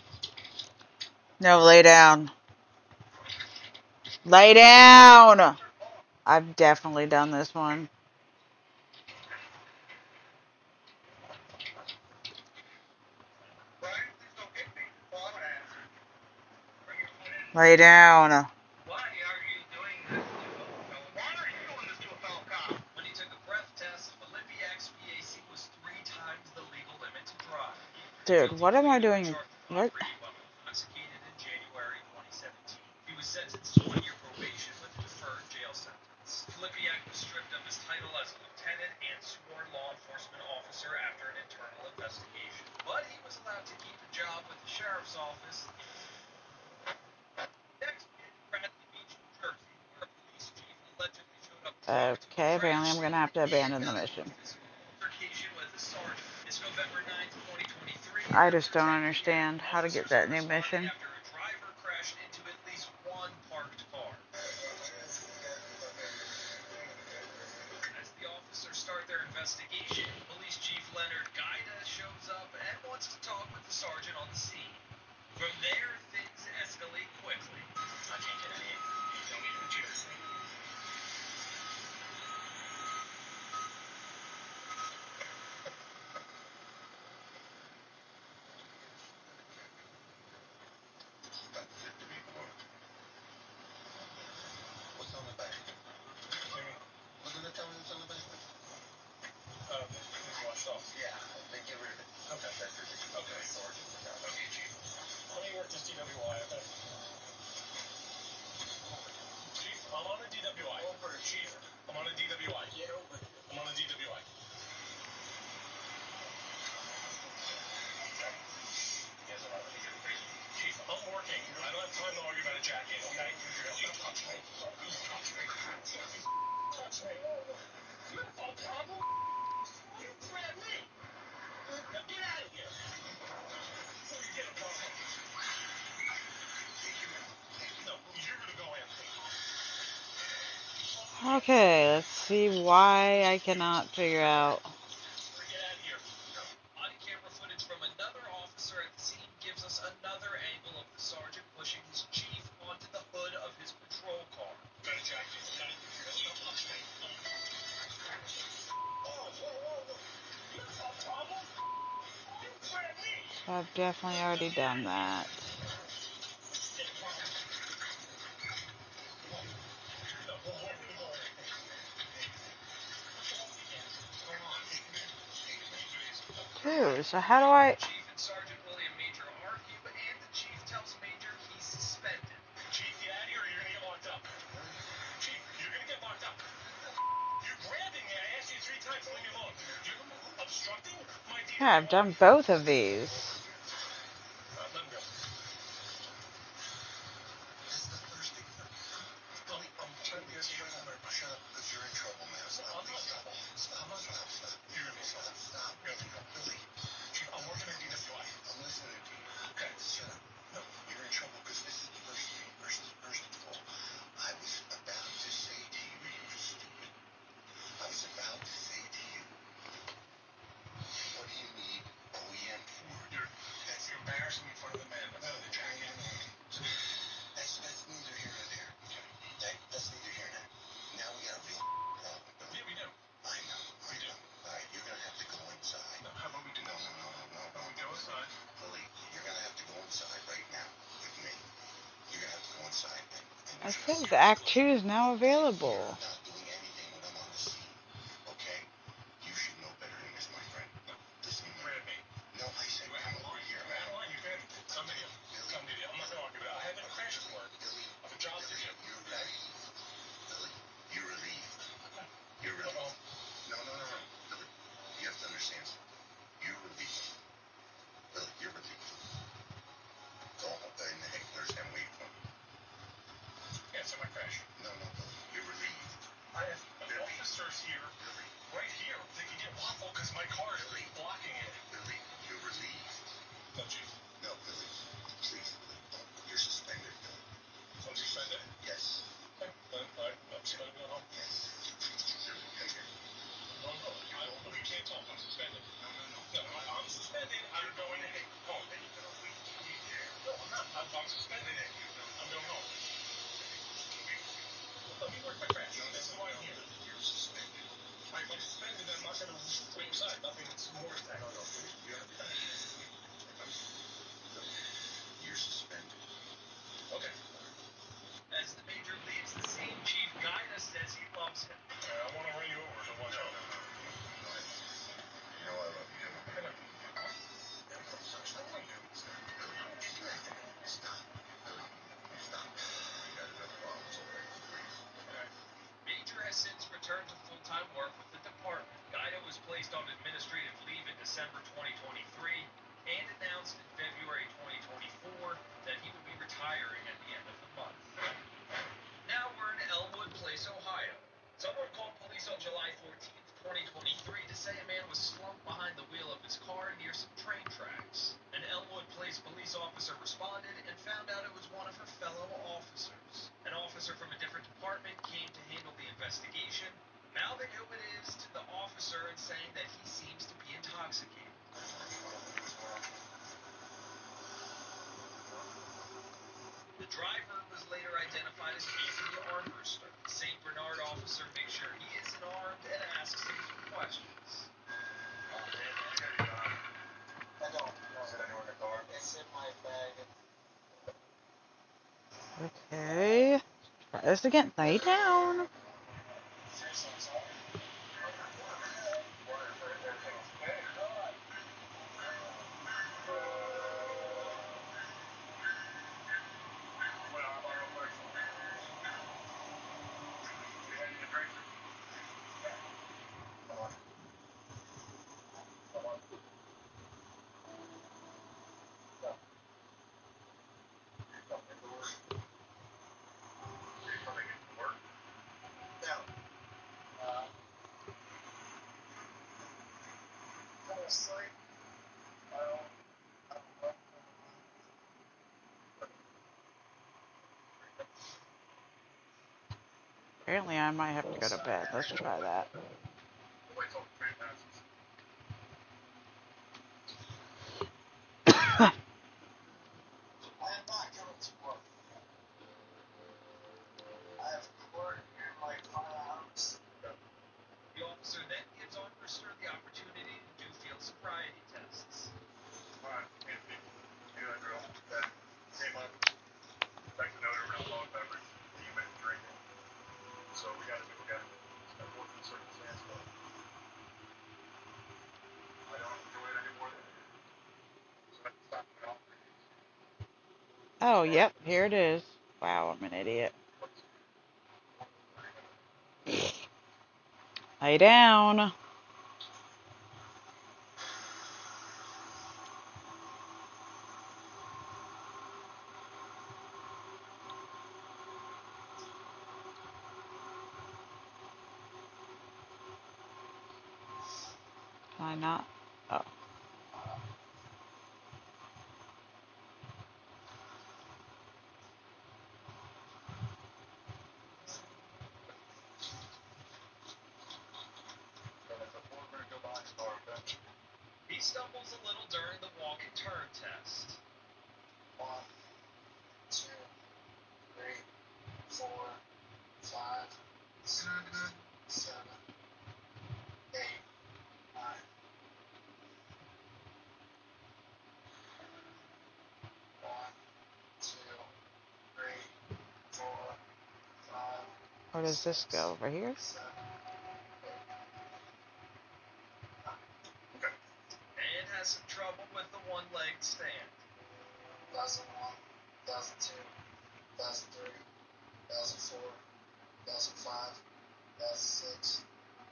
No, lay down. Lay down! I've definitely done this one. Lay down. Why are you doing this to a fellow? Why are you doing this to a fellow cop? When he took a breath test, Olympiac's PAC was 3 times the legal limit to drive. Dude, what am I doing? What? Intoxicated in January 2017. He was sentenced to 1 year probation with a deferred jail sentence. Filipiak was stripped of his title as a lieutenant and sworn law enforcement officer after an internal investigation. But he was allowed to keep a job with the sheriff's office. Next, Bradley Beach, New Jersey, where a police chief allegedly showed up to talk to Okay, a apparently I'm friend. gonna have to abandon the mission. Altercation with a sergeant. It's November 9th, 2023. I just don't understand how to get that new mission. After a driver crashed into at least one parked car. As the officers start their investigation, Police Chief Leonard Gaida shows up and wants to talk with the sergeant on the scene. From there, things escalate quickly. I can't get any. You tell me who cheers. What's on the back? Look at the tell me what's on the back. Washed off. Yeah, then get rid of it. Okay. That's it. Okay. Sergeant. Okay, Chief. Let me work this DWI, okay? Chief, I'm on a DWI. Over. Chief, I'm on a DWI. Get over it. I'm on a DWI. Chief, I'm working. I don't have time to argue about a jacket, okay? Don't touch me. Don't touch me. Touch me. You have a problem? You grab me. Now get out of here. Before you get a problem. No, you're gonna go in. Okay, let's see why I cannot figure out. Get out of here. Body camera footage from another officer at the scene gives us another angle of the sergeant pushing his chief onto the hood of his patrol car. Got a jacket, okay? Don't touch me. Whoa. You have a problem? You grab me. So I've definitely already done that. No, we're gonna go in. Dude, so how do I... Chief and Sergeant William Major argue, and the chief tells Major he's suspended. Chief, get out of here or you're gonna get locked up. Chief, you're gonna get locked up. You're grabbing me. I asked you 3 times to leave me alone. You're obstructing my DWI. Yeah, I've done both of these. Let him go. That's the first thing. Billy, I'm trying to get you to shut up because you're in trouble, man. Stop. I'm not in trouble. Stop. You're gonna stop. Billy. I'm working at DWI. I'm listening to you. Okay. Shut up. No, you're in trouble because this is the first thing. First of all, I was about to say to you, you stupid. I was about to say to you, what do you need OEM for? You're embarrassing me in front of the man. I'm out of the jacket. That's neither here nor there. Okay? That's neither here nor there. Now we got a real problem. Yeah, we do. I know. All right, you're gonna have to go inside. No, how about we do? No. We go inside. Lily, you're gonna have to go inside right now with me. You're gonna have to go inside and It says Act 2 is now available. You're not doing anything when I'm on the scene. Okay? You should know better than this, my friend. No. Listen to me. Grab me. No, I said You have come a over line. here, You man. have a line. You can. Some video. Some video. I'm not gonna argue about it. I have a crash report. Billy, I have a job to do. you're relieved. Billy, you're relieved. You're Uh-oh. relieved. No. Billy, you have to understand something. You're relieved. Billy, you're relieved. Go up in the hecklers and wait for me. Yeah, so my crash. No, Billy, you're relieved. I have officers here, right here. They can get waffle because my car is blocking it. Billy, you're relieved. No, Chief. No, Billy. Please, Billy. You're suspended, Billy. I'm suspended? Yes. Okay. I'm suspended going home. Yes. Billy, come here. No. We can't talk. I'm suspended. No. No, I'm suspended. I'm going home. Then you can all wait talking on your side. Nothing more technical. You have that. You're suspended. Okay. As the major leaves the scene, Chief Gaida says he loves him. I want to run you over, so watch out. You know I love you. Stop. Stop. Stop. You got enough problems already. Major has since returned to full-time work with the department. Gaida was placed on administrative leave in December 2023 and announced in February 2024 that he would be retiring at the end of the month. Now we're in Elwood Place, Ohio. Someone called police on July 14th, 2023 to say a man was slumped behind the wheel of his car near some train tracks. An Elwood Place police officer responded and found out it was one of her fellow officers. An officer from a different department came to handle the investigation, mouthing who it is to the officer and saying that he seems to be intoxicated. The driver was later identified as Anthony Armbruster. The St. Bernard officer makes sure he isn't armed and asks him some questions. I don't. Is it anywhere in the car? It's in my bag. Okay. Try this again. Lay down. Apparently I might have to go to bed. Let's try that. The officer then gives Armbruster the opportunity to do field sobriety tests. Alright, Anthony. You know that drill. Okay. Came up. Back to note over alcoholic beverage. You been drinking. So we gotta do again. It's been working circumstance, but I don't enjoy it anymore than it is. So I have to stop it off. Oh, yep, here it is. Wow, I'm an idiot. Lay down. Can I not? Oh. He stumbles a little during the walk and turn test. 1, 2, 3, 4, 5, 6, 7, 8, 9. 1, 2, 3, 4, 5. Where does this go? Over here? 7, 8, 9. And has some trouble with the one-legged stand. 2001, 2002, 2003, 2004, 2005, 2006,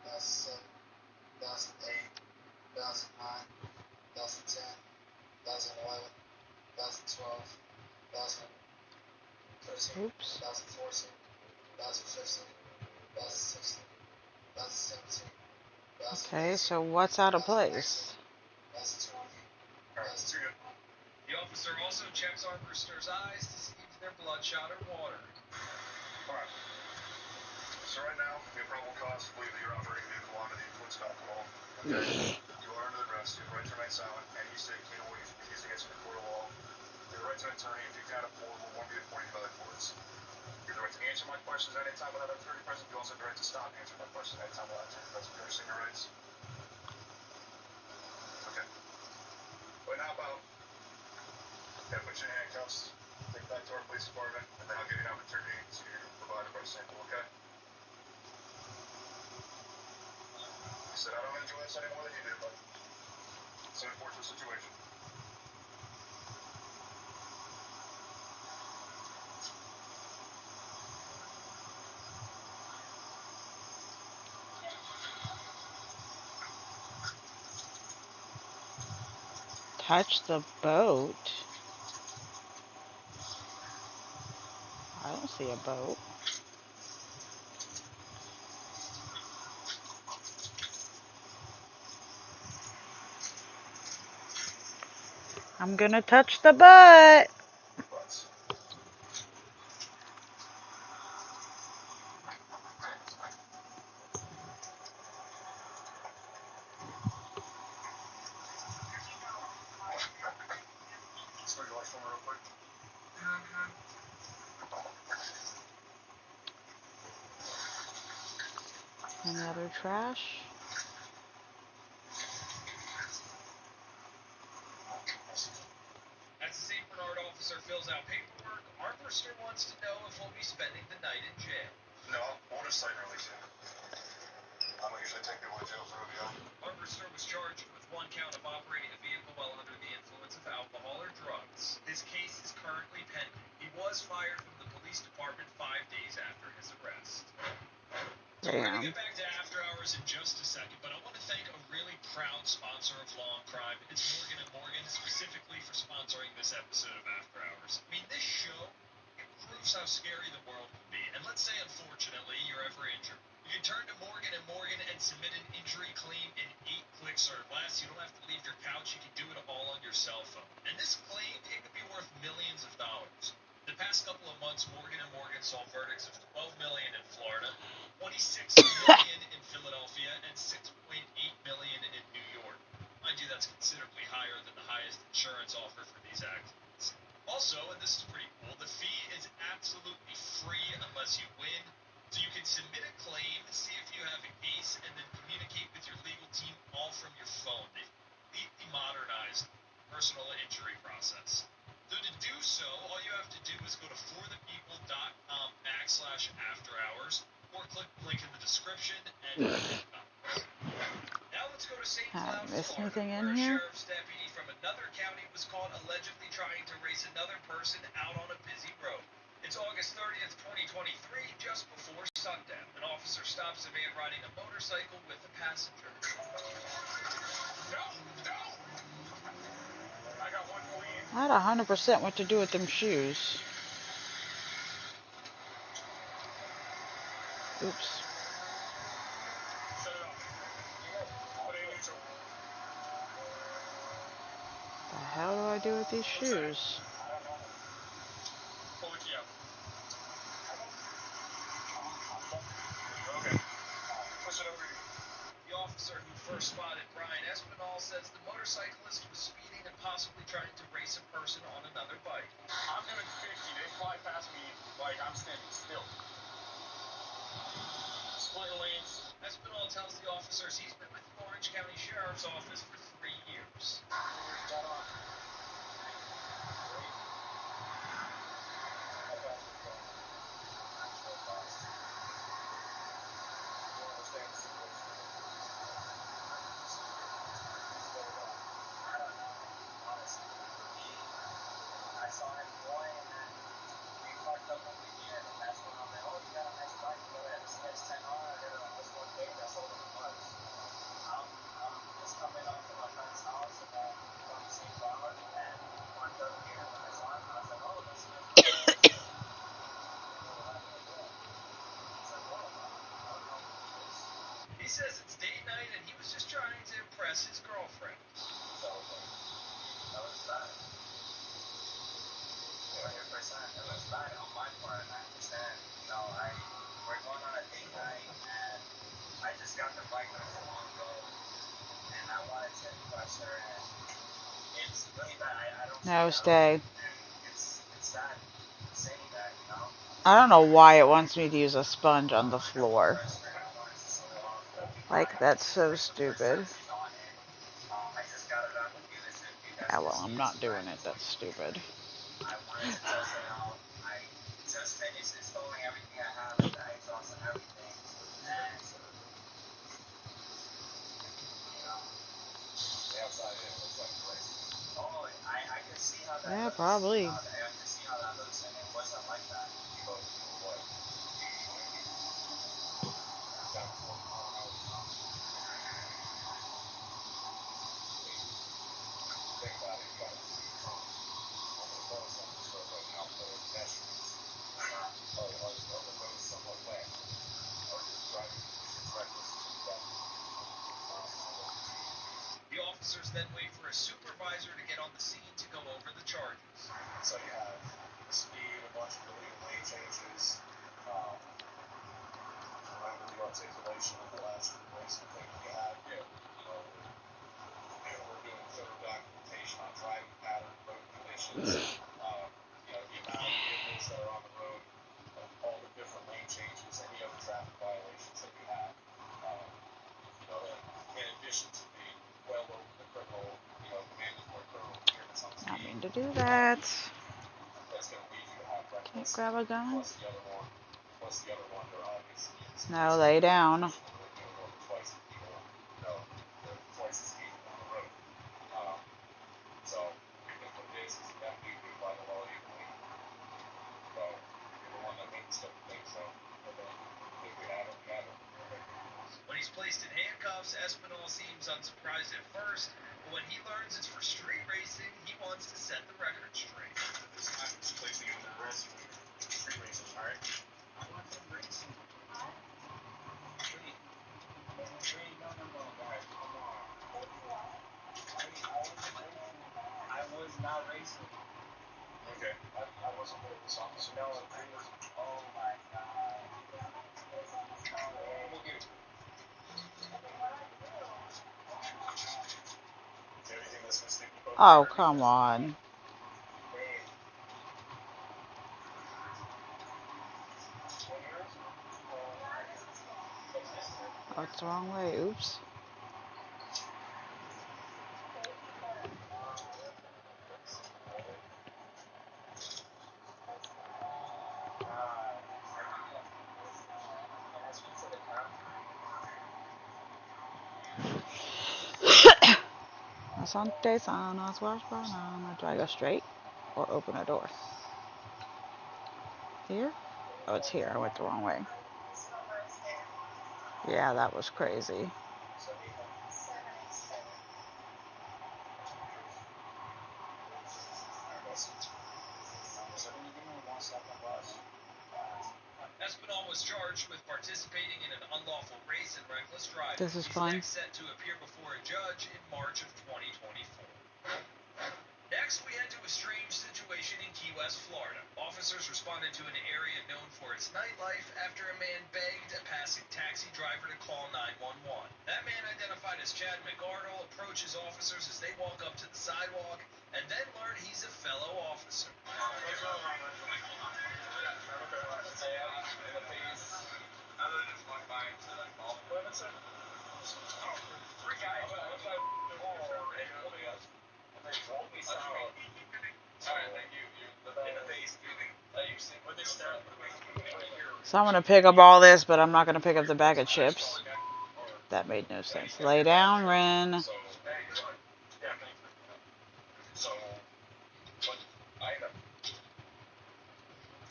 2007, 2008, 2009, 2010, 2011, 2012, 2013, Oops. 2014, 2015, 2016, 2017, Okay, so what's out of place? 2020, 2021. The officer also checks Armbruster's eyes to see if they're bloodshot or watering. Alright. So right now, the probable cause to believe that you're operating a vehicle under the influence of alcohol. Okay. You are under the arrest. You have the right to remain silent. Any mistake can always be used against you in the court of law. You have the right to an attorney. If you can't afford, will one be appointed by the courts. You have the right to answer my questions at any time without an attorney present. You also have the right to stop answering my questions at any time without an attorney present. You understand your rights? and hop out. Okay, put you in handcuffs. Take that to our police department, and then I'll give you an opportunity to provide a breath sample, okay? I said I don't enjoy this any more than you do, but it's an unfortunate situation. Touch the boat? I don't see a boat. I'm gonna touch the butt. Any other trash? As the St. Bernard officer fills out paperwork, Armbruster wants to know if he'll be spending the night in jail. No, we'll just cite and release you. I don't usually take people to jail for OVO. Armbruster was charged with 1 count of operating a vehicle while under the influence of alcohol or drugs. His case is currently pending. He was fired from the police department 5 days after his arrest. So we're going to get back to After Hours in just a second, but I want to thank a really proud sponsor of Law and Crime. It's Morgan & Morgan, specifically for sponsoring this episode of After Hours. I mean, this show, it proves how scary the world can be. And let's say, unfortunately, you're ever injured. You can turn to Morgan & Morgan and submit an injury claim in 8 clicks or less. You don't have to leave your couch. You can do it all on your cell phone. And this claim, it could be worth millions of dollars. The past couple of months, Morgan & Morgan saw verdicts of $12 million in Florida, $26 million in Philadelphia, and $6.8 million in New York. Mind you, that's considerably higher than the highest insurance offer for these accidents. Also, and this is pretty cool, the fee is absolutely free unless you win. So you can submit a claim, see if you have a case, and then communicate with your legal team all from your phone. They've completely modernized the personal injury process. So to do so, all you have to do is go to forthepeople.com/afterhours or click the link in the description and now let's go to St. Cloud, Florida, where a sheriff's deputy from another county was caught allegedly trying to race another person out on a busy road. It's August 30th, 2023, just before sundown. An officer stops a man riding a motorcycle with a passenger. No! I got one for you. Not 100% what to do with them shoes. Oops. Shut it off. Put it in neutral. The hell do I do with these shoes? Pull the key out. Okay. Push it over here. The officer who first spotted Brian Espinal says the motorcyclist was speeding and possibly trying to race a person on another bike. I'm doing 50. They fly past me like I'm standing still. Splitting lanes. Espinal tells the officers he's been with the Orange County Sheriff's Office for 3 years. He says it's date night and he was just trying to impress his girlfriend. No, stay. I don't know why it wants me to use a sponge on the floor. Like, that's so stupid. Ah, well, I'm not doing it. That's stupid. I wanted to test it out. I just finished installing everything I have, the exhaust and everything. And The outside in looks like great. oh, I can see how that Yeah, looks. probably. I can see how that looks, and it wasn't like that. You were what? 80, 90? Down to 40 mile an hour top. Think about it. You got a three trunk. I'm going to notice on this road right now, for pedestrians. Are the roads somewhat wet? Are you driving conditions reckless? You got 50 miles an hour. The officers then wait for a supervisor to get on the scene to go over the charges. So you have the speed, a bunch of illegal lane changes, remember the articulation of the last racing thing we had? Yeah. We're doing thorough documentation on driving pattern, road conditions, the amount of vehicles that are on the road, all the different lane changes, any other traffic violations that you have. In addition to being well over the criminal, mandatory criminal clearance on Not speed. mean to do that. That's going to lead you to have Can't reckless. grab a gun. Plus the other one, they're obviously No, lay down. twice as people, twice as speed on the road. So what it is you have to be by the law equally. So you're the one that makes the thing. So if we have it, we have it. When he's placed in handcuffs, Espinal seems unsurprised at first, but when he learns it's for street racing, he wants to set the record straight. This time it's placing under arrest for street racing, alright? I want some racing. Wait, no, guys, come on. I was not racing. Okay. I wasn't there this officer. No, oh my god. We'll get it. Anything that's going to stick you both Oh, come on. Wait. Oh, it's the wrong way. Oops. Asante sana, swash banana. Do I go straight or open a door? Here? Oh, it's here. I went the wrong way. Yeah, that was crazy. Espinal was charged with participating in an unlawful race and reckless driving. This is He's fun. next set to appear before a judge in March of 2024. Next, we head to a strange situation in Key West, Florida. Officers responded to an area known for its nightlife after a man begged a passing taxi driver to call 911. That man, identified as Chad McArdle, approaches officers as they walk up to the sidewalk and then learn he's a fellow officer. So I'm going to pick up all this, but I'm not going to pick up the bag of chips. That made no sense. Lay down, Ren. So, what item?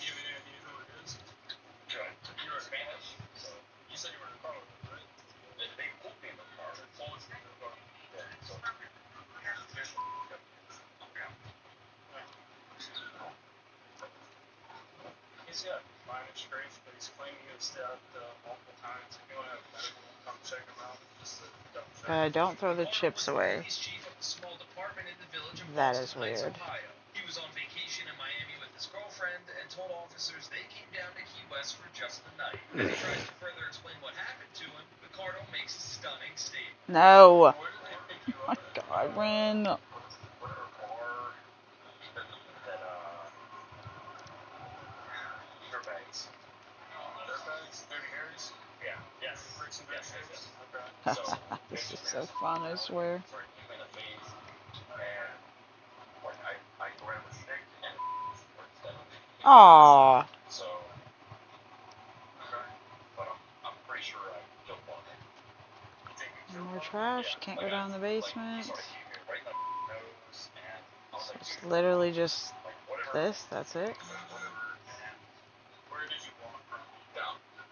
You have any idea who it is? Good. You were Spanish? So, you said you were in the car with him, right? They pulled me in the car. They pulled us in the car. Yeah, so, here's the official. Okay. He's got minor strength, but he's claiming he was stabbed multiple times. If you want to have medical, come check him out. Just to double check. Don't throw the chips away. Chief of a small department in the village of That Boston is Heights, weird. Ohio. He was on vacation in Miami with his girlfriend and told officers they came down to Key West for just the night. As he tries to further explain what happened to him, McArdle makes a stunning statement. No. Where did they pick you Oh up? my God, Ren. Whatever bar that dirtbags. Dirtbags? Dirty Harry's? Yeah. Yes. Bricks and Dirty Harry's? Okay. This is so fun, I swear. In the face, and Aw. So, but I'm pretty sure I killed one. You think you killed More one? trash. Yeah. Can't Like go down the he basement. started hitting me right in the nose, and I was like, It's dude, literally just like whatever. this. That's it. Like whatever. And where did you walk from?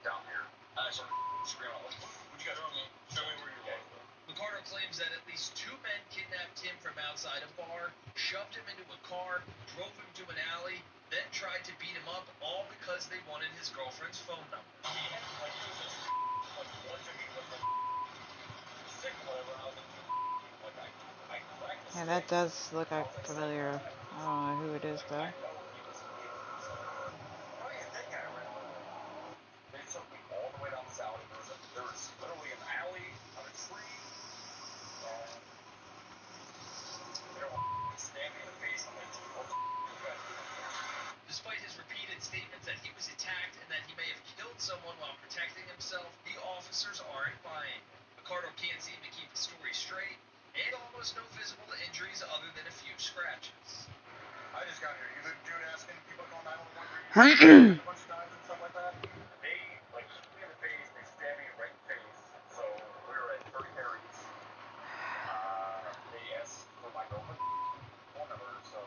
Down here. I started screaming. Like, what you guys doing? Show me where you walked. McCardle claims that at least 2 men kidnapped him from outside a bar, shoved him into a car, drove him to an alley, then tried to beat him up, all because they wanted his girlfriend's phone number. Yeah, that does look like familiar. I don't know who it is though. They took me all the way down this alley. There was literally an alley on a tree, and they were staring me in the face. I'm like, what the you guys doing? Despite his repeated statements that he was attacked and that he may have killed someone while protecting himself, the officers aren't buying. McCardle can't seem to keep the story straight, and almost no visible injuries other than a few scratches. I just got here. You the dude asking people to call 911 a bunch of times and stuff like that? They, like, hit me in the face. They stabbed me right in the face. So, we were at 30 Harry's. They asked for my girlfriend's phone number, so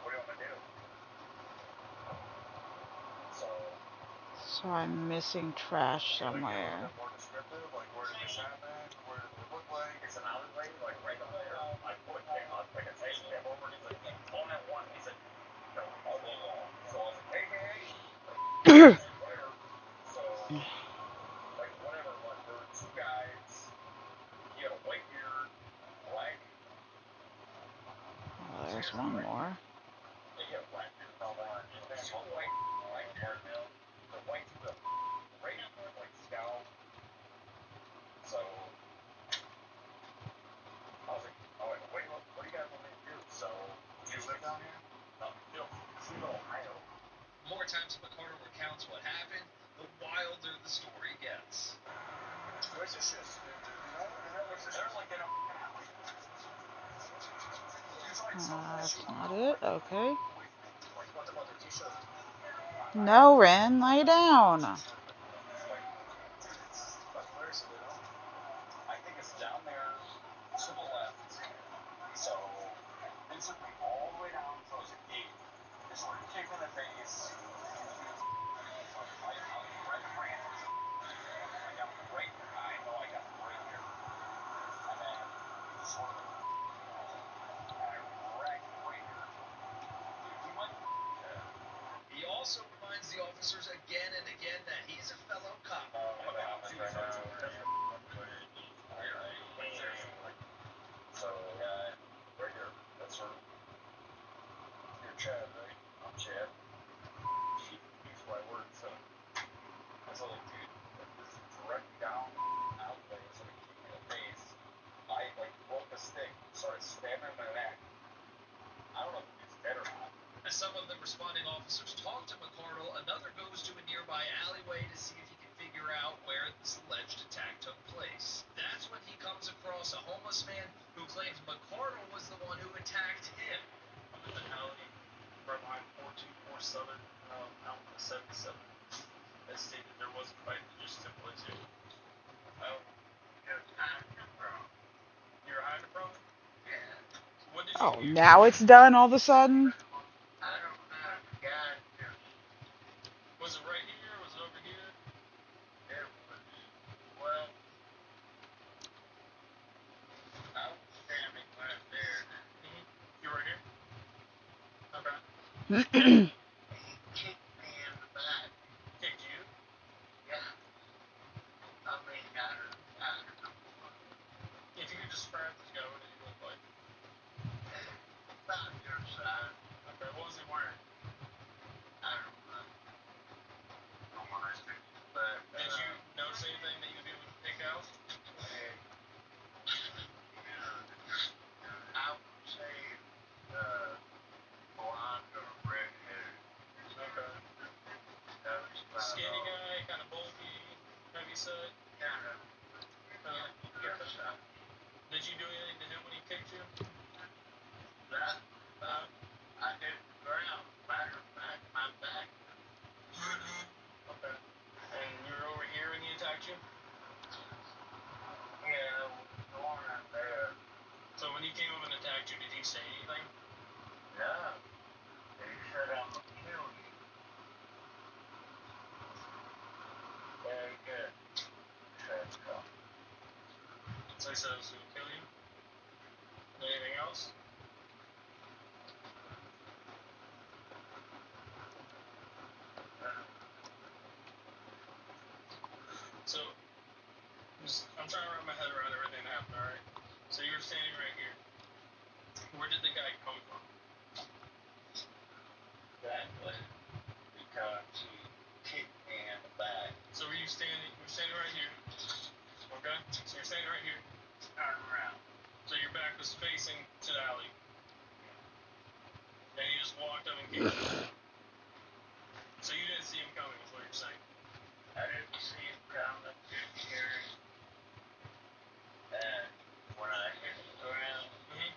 what do you want me to do? So I'm missing trash somewhere. More descriptive, like where did this happen? Where did it look like? It's an alleyway, like right up there. I put him on like a table cam over. He's like, phone at one. He said, no, all day long. So I was like, hey. Whatever. So, like, whatever. But there were 2 guys. He had a white beard, black. Oh, there's one more. He had a black beard, no orange. 2 white beard. The white dude, right, like scowl. So I was like, oh, wait, what do you guys want me to do? So, do you live down here? No, you know, Cleveland, Ohio. The more times McCardle recounts what happened, the wilder the story gets. Where's the shit? They're like in a alley. That's not it. Okay. No, Ren, lay down. I think it's down there to the left. So they took me all the way down to the gate. They started kicking in the face. I ran. I got right. I know I got right here. And then sort of, and I wrecked right here. He went. He also reminds the officers again and again that he's a fellow cop. So, right here. That's her. You're Chad, right? I'm Chad. He's who I work, so. I was like, dude, this is directly down alleyway, so he kicked me in the face. I, like, broke the stick, started stabbing him in the neck. I don't know if he's dead or not. As some of the responding officers talk to McCardle, another goes to a nearby alleyway to see if he can figure out where this alleged attack took place. That's when he comes across a homeless man who claims McCardle was the one who attacked him. I'm in the alley from I-424 Southern, out in the 77. That stated there was a fight that just took place here. Oh, you're hiding from it? Yeah. What did Oh, you do? now it's done all of a sudden? I don't know. God. Was it right here? Was it over here? It was, well, I was standing right there. You were here? Okay. He kicked me in the back. Kicked you? Yeah. I mean, I don't know. If you could describe this guy, what did he look like? About your size. Okay, what was he wearing? I don't know. But, did you notice anything that you'd be able to pick out? I would say, blonde or red hair. Okay. Skinny guy, kind of bulky, heavy set? Kind of. Yes. Did you do anything to him when he kicked you? That? I hit the ground, battered says he'll kill you. Anything else? So, I'm trying to wrap my head around everything that happened, alright? So you were standing right here. Where did the guy come from? Exactly. Because he kicked me in the back. So you're standing right here. Okay? So you're standing right here. Turn around. So your back was facing to the alley. And he just walked up and kicked you. So you didn't see him coming, is what you're saying. I didn't see him coming, didn't hear him. And when I hit the ground, he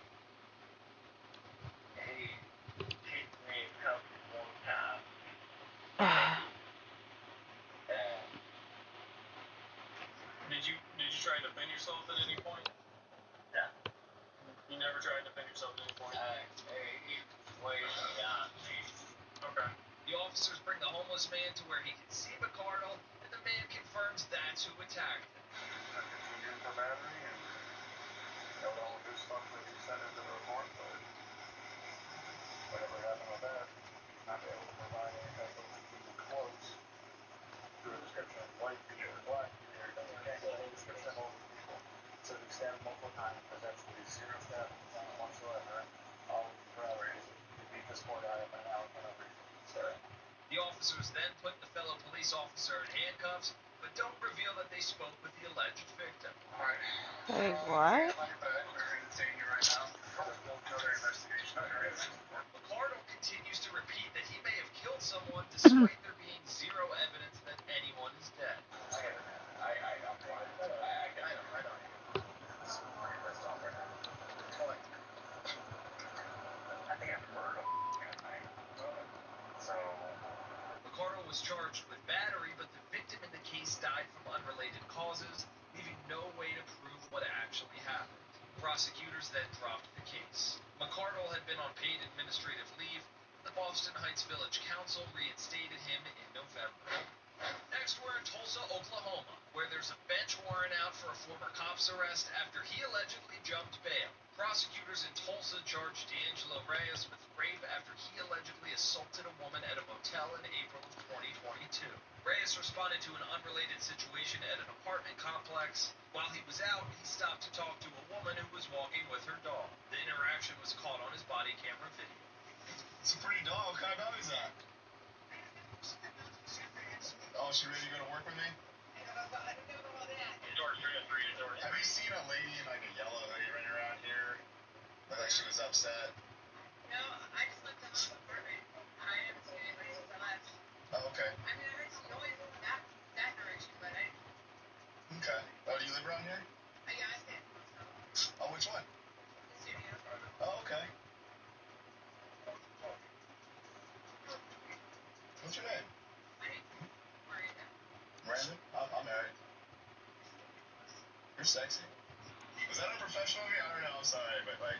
kicked me a couple more times. And Did you try to defend yourself at any point? no, You never tried to defend yourself at any point? he was way beyond me. Okay. The officers bring the homeless man to where he can see McCardle, and the man confirms that's who attacked him. I continued for battery and held all of his stuff that he sent into the report, but whatever happened with that, he's not able to provide any type of even close to a description of white beard, black beard, doesn't have any description of all these people. So he stabbed multiple times, possessively, zero stabbing on him whatsoever. All of his robberies, he beat this poor guy up and out for no reason. So, The officers then put the fellow police officer in handcuffs, but don't reveal that they spoke with the alleged victim. Wait, what? McCardle continues to repeat that he may have killed someone despite there being zero evidence that anyone is dead. McCardle was charged with battery, but the victim in the case died from unrelated causes, leaving no way to prove what actually happened. Prosecutors then dropped the case. McCardle had been on paid administrative leave. The Boston Heights Village Council reinstated him in November. Next, we're in Tulsa, Oklahoma, where there's a bench warrant out for a former cop's arrest after he allegedly jumped bail. Prosecutors in Tulsa charged D'Angelo Reyes with rape after he allegedly assaulted a woman at a motel in April of 2022. Reyes responded to an unrelated situation at an apartment complex. While he was out, he stopped to talk to a woman who was walking with her dog. The interaction was caught on his body camera video. It's a pretty dog. What kind of dog is that? Oh, she ready to go to work with me? Have you seen a lady in like a yellow hoodie running around here? Looked like she was upset. No, I just left the house apartment. I haven't seen anybody since I left. Oh, okay. I mean, I heard some noise in that direction, but I Okay. Oh, do you live around here? yeah, I stay at the hotel. Oh, which one? The studio. Oh, okay. What's your name? My name's Miranda. Brandon? I'm Eric. You're sexy. Was that unprofessional of me? I don't know. I'm sorry, but like,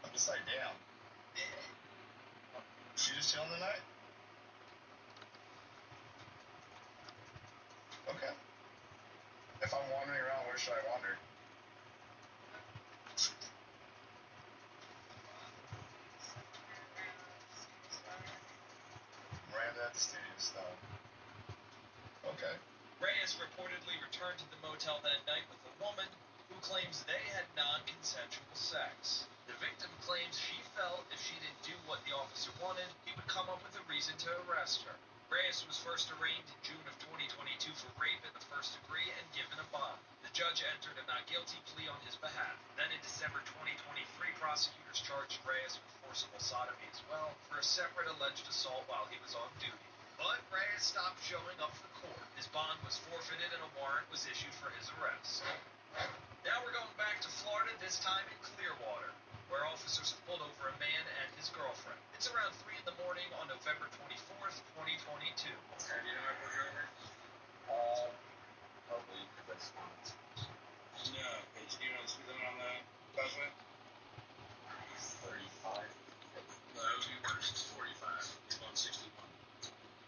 I'm just like, damn. You just chilling tonight? Okay. If I'm wandering around, where should I wander? Miranda at the studio stone. Okay. Reyes reportedly returned to the motel that night with a woman who claims they had non-consensual sex. The victim claims she felt if she didn't do what the officer wanted, he would come up with a reason to arrest her. Reyes was first arraigned in June of 2022 for rape in the first degree and given a bond. The judge entered a not guilty plea on his behalf. Then in December 2023, prosecutors charged Reyes with forcible sodomy as well for a separate alleged assault while he was on duty. But Reyes stopped showing up for court. His bond was forfeited and a warrant was issued for his arrest. Now we're going back to Florida, this time in Clearwater, where officers have pulled over a man and his girlfriend. It's around 3 in the morning on November 24th, 2022. And you know what we're doing here? Probably this one. No, but you know the speed limit on the causeway? 35. No, that would be worse. It's 45. You're going 61.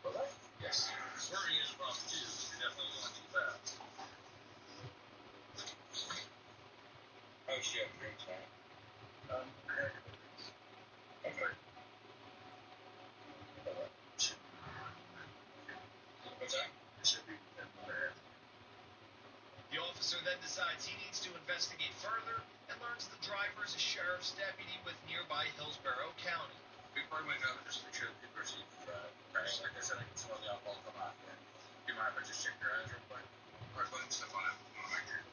Really? Yes. Swerving is a problem too. You're definitely going too fast. much do you have drinks, man? I had a couple drinks. Okay. What's that? It should be more. The officer then decides he needs to investigate further and learns the driver is a sheriff's deputy with nearby Hillsborough County. Big part of my job is just to make sure that people are safe to drive. Right? Like I said, I can smell the alcohol come off here. Do you mind if I just check your eyes real quick? Or put stuff on it. I want to make sure.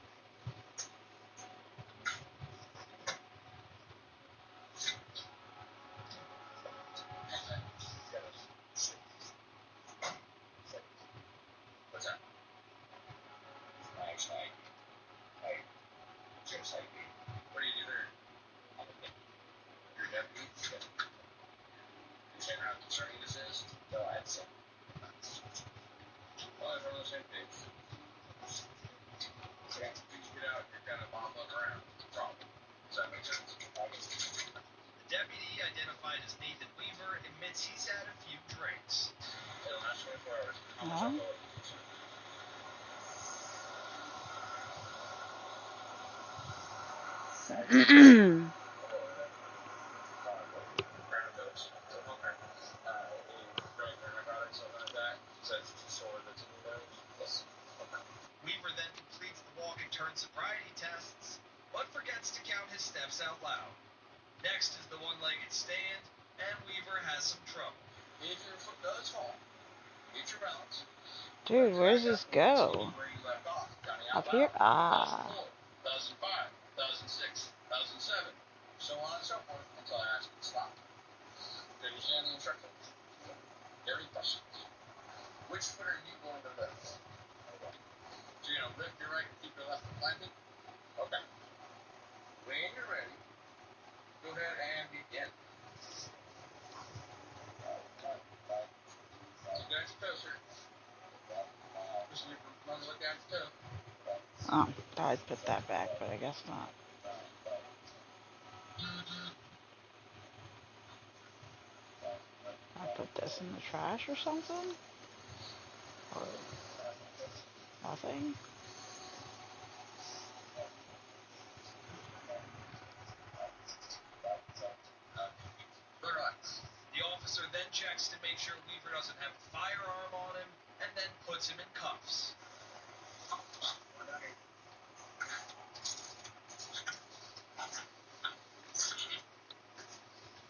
What's that? Nice, like, just like me. What do you do there? You're a deputy? Yeah. You saying how concerning this is? No, I'd say. Well, if we're on the same page. Yeah. If you get out, you're kind of bombing around. Problem. Does that make sense? The deputy, identified as Nathan Weaver, admits he's had a few drinks. In the last 24 hours, how much Huh? alcohol have you consumed? Random dose. Okay. Any drugs or narcotics, something like that? Besides the sore that's in your nose? Yes. Okay. Weaver then completes the walk and turn sobriety tests, but forgets to count his steps out loud. Next is the one-legged stand, and Weaver has some trouble. If your foot does fall, get your balance. Dude, where does this go? Where you left off. Counting Up out here? loud. Ah. 1004, 1005, 1006, 1007, so on and so forth until I ask you to stop. Do you understand the instructions? Any questions? Which foot are you going to lift? So you're going to lift your right and keep your left foot planted? Okay. When you're ready, go ahead and begin. Look down your toe, sir. Just look down your toe. Oh, thought I'd put that back, but I guess not. I put this in the trash or something? Or nothing? Relax. The officer then checks to make sure Weaver doesn't have a firearm on him, and then puts him in cuffs.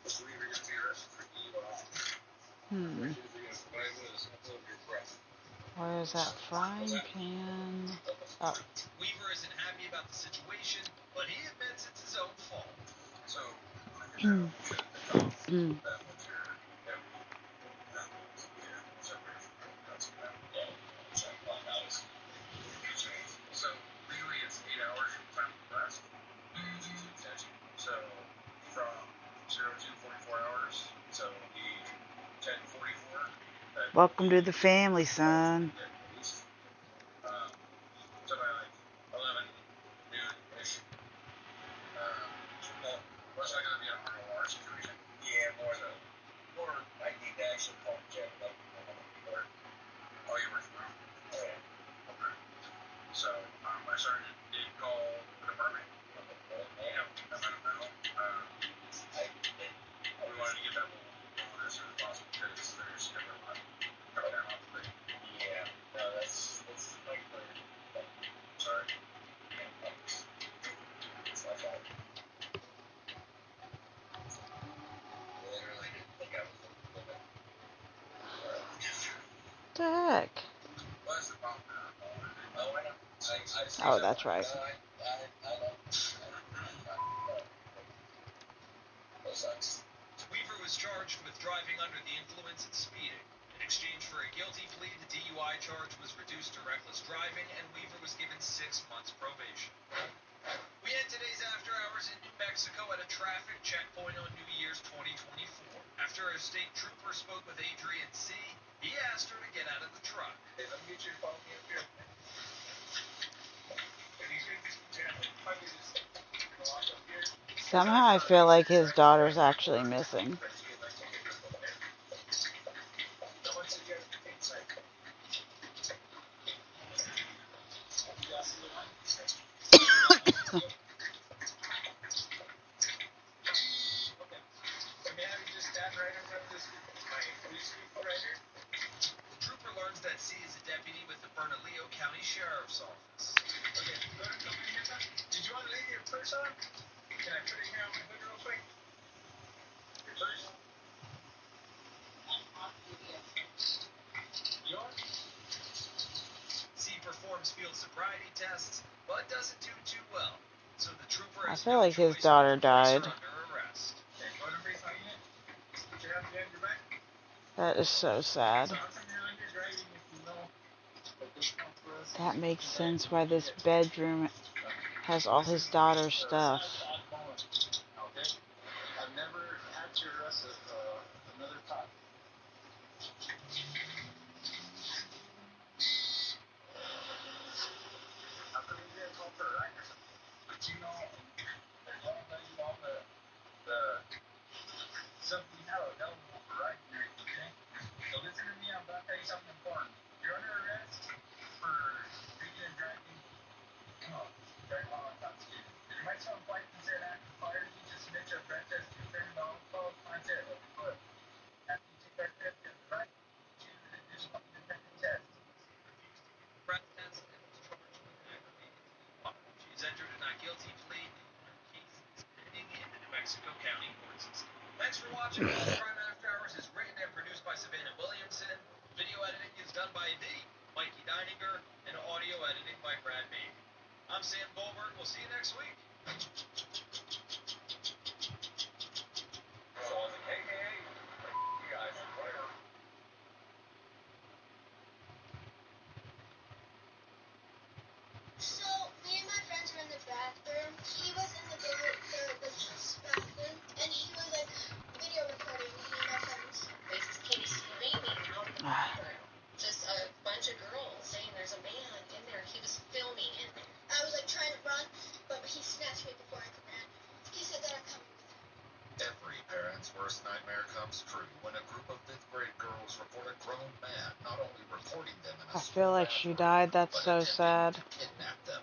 Mr. Weaver, you're going to be arrested for DUI. Hmm. You're going to provide with a sample of your breath. Where's that frying pan? Oh. Weaver isn't happy about the situation, but he admits it's his own fault. So, like I said, I'll make sure that they come that with your deputy. That means your separation from custody. Yeah, check on hours. So, legally it's 8 hours from time of arrest. So, from 0 to 44 hours, so it'll be 10:44. Welcome to the family, son. So by like 11 noon-ish, was I going to be in a ROR situation? Yeah, more so. Or I need to actually call Jeff, like, or, oh, you work from home? Oh, yeah. Okay. So, my sergeant did call the department. Okay. Yeah, I let him know. We wanted to get that moving as soon as possible because there's never a lot coming down off the thing. Yeah, no, that's like, sorry. It's my fault. Literally didn't think I was looking at it. What the heck? Well, that's the problem now. Oh, I know. Oh, that's right. I know. That sucks. Weaver was charged with driving under the influence and speeding. In exchange for a guilty plea, the DUI charge was reduced to reckless driving, and Weaver was given 6 months probation. We end today's After Hours in New Mexico at a traffic checkpoint on New Year's 2024. After a state trooper spoke with Adrian C., he asked her to get out of the truck. Hey, let me get your phone up here. If he's going to do some jamming, I can just walk up here. Somehow I feel like his daughter's actually missing. County Sheriff's Office. Okay, go ahead and come in here, son. Did you want to leave your purse on? Can I put it here on my hood real quick? Your purse? Yours? C performs field sobriety tests, but doesn't do too well. So the trooper I has feel no like his choice daughter but to place her died. under arrest. Okay, go ahead and face on it. Put your hands behind your back. That is so sad. So how come you're under driving if you know that this counts for us? That makes sense why this bedroom has all his daughter's stuff. Okay? I've never had to arrest another cop. How come you didn't call for a ride or something? But you know, there's all the stuff we have available for riding here, okay? So listen to me, I'm about to tell you something important. You're under arrest for drinking and driving. Come on, driving while intoxicated. You might sound quite considered act requires you to submit your breath test to certain alcohol content of the foot. After you take that test, you have the right to choose an additional independent test. Breath test and was charged with aggravated DUI. She's entered a not guilty plea. Her case is pending in the New Mexico County court system. Thanks for watching. Crime After Hours is written and produced by Savannah Williamson. Video editing is done by me, Mikey Deininger, and audio editing by Brad Baby. I'm Sam Goldberg. We'll see you next week. So I was like, hey, you guys, whatever. So, me and my friends were in the bathroom. He was in the bathroom, and he was like video recording me and my friends. They came screaming out of the bathroom. Just a bunch of girls saying there's a man in there. He was filming in there. I was like trying to run, but he snatched me before I could run. He said that I'm coming with him. Every parent's worst nightmare comes true when a group of fifth grade girls report a grown man not only recording them in a I feel like she died. That's but so sad. attempting to kidnap them.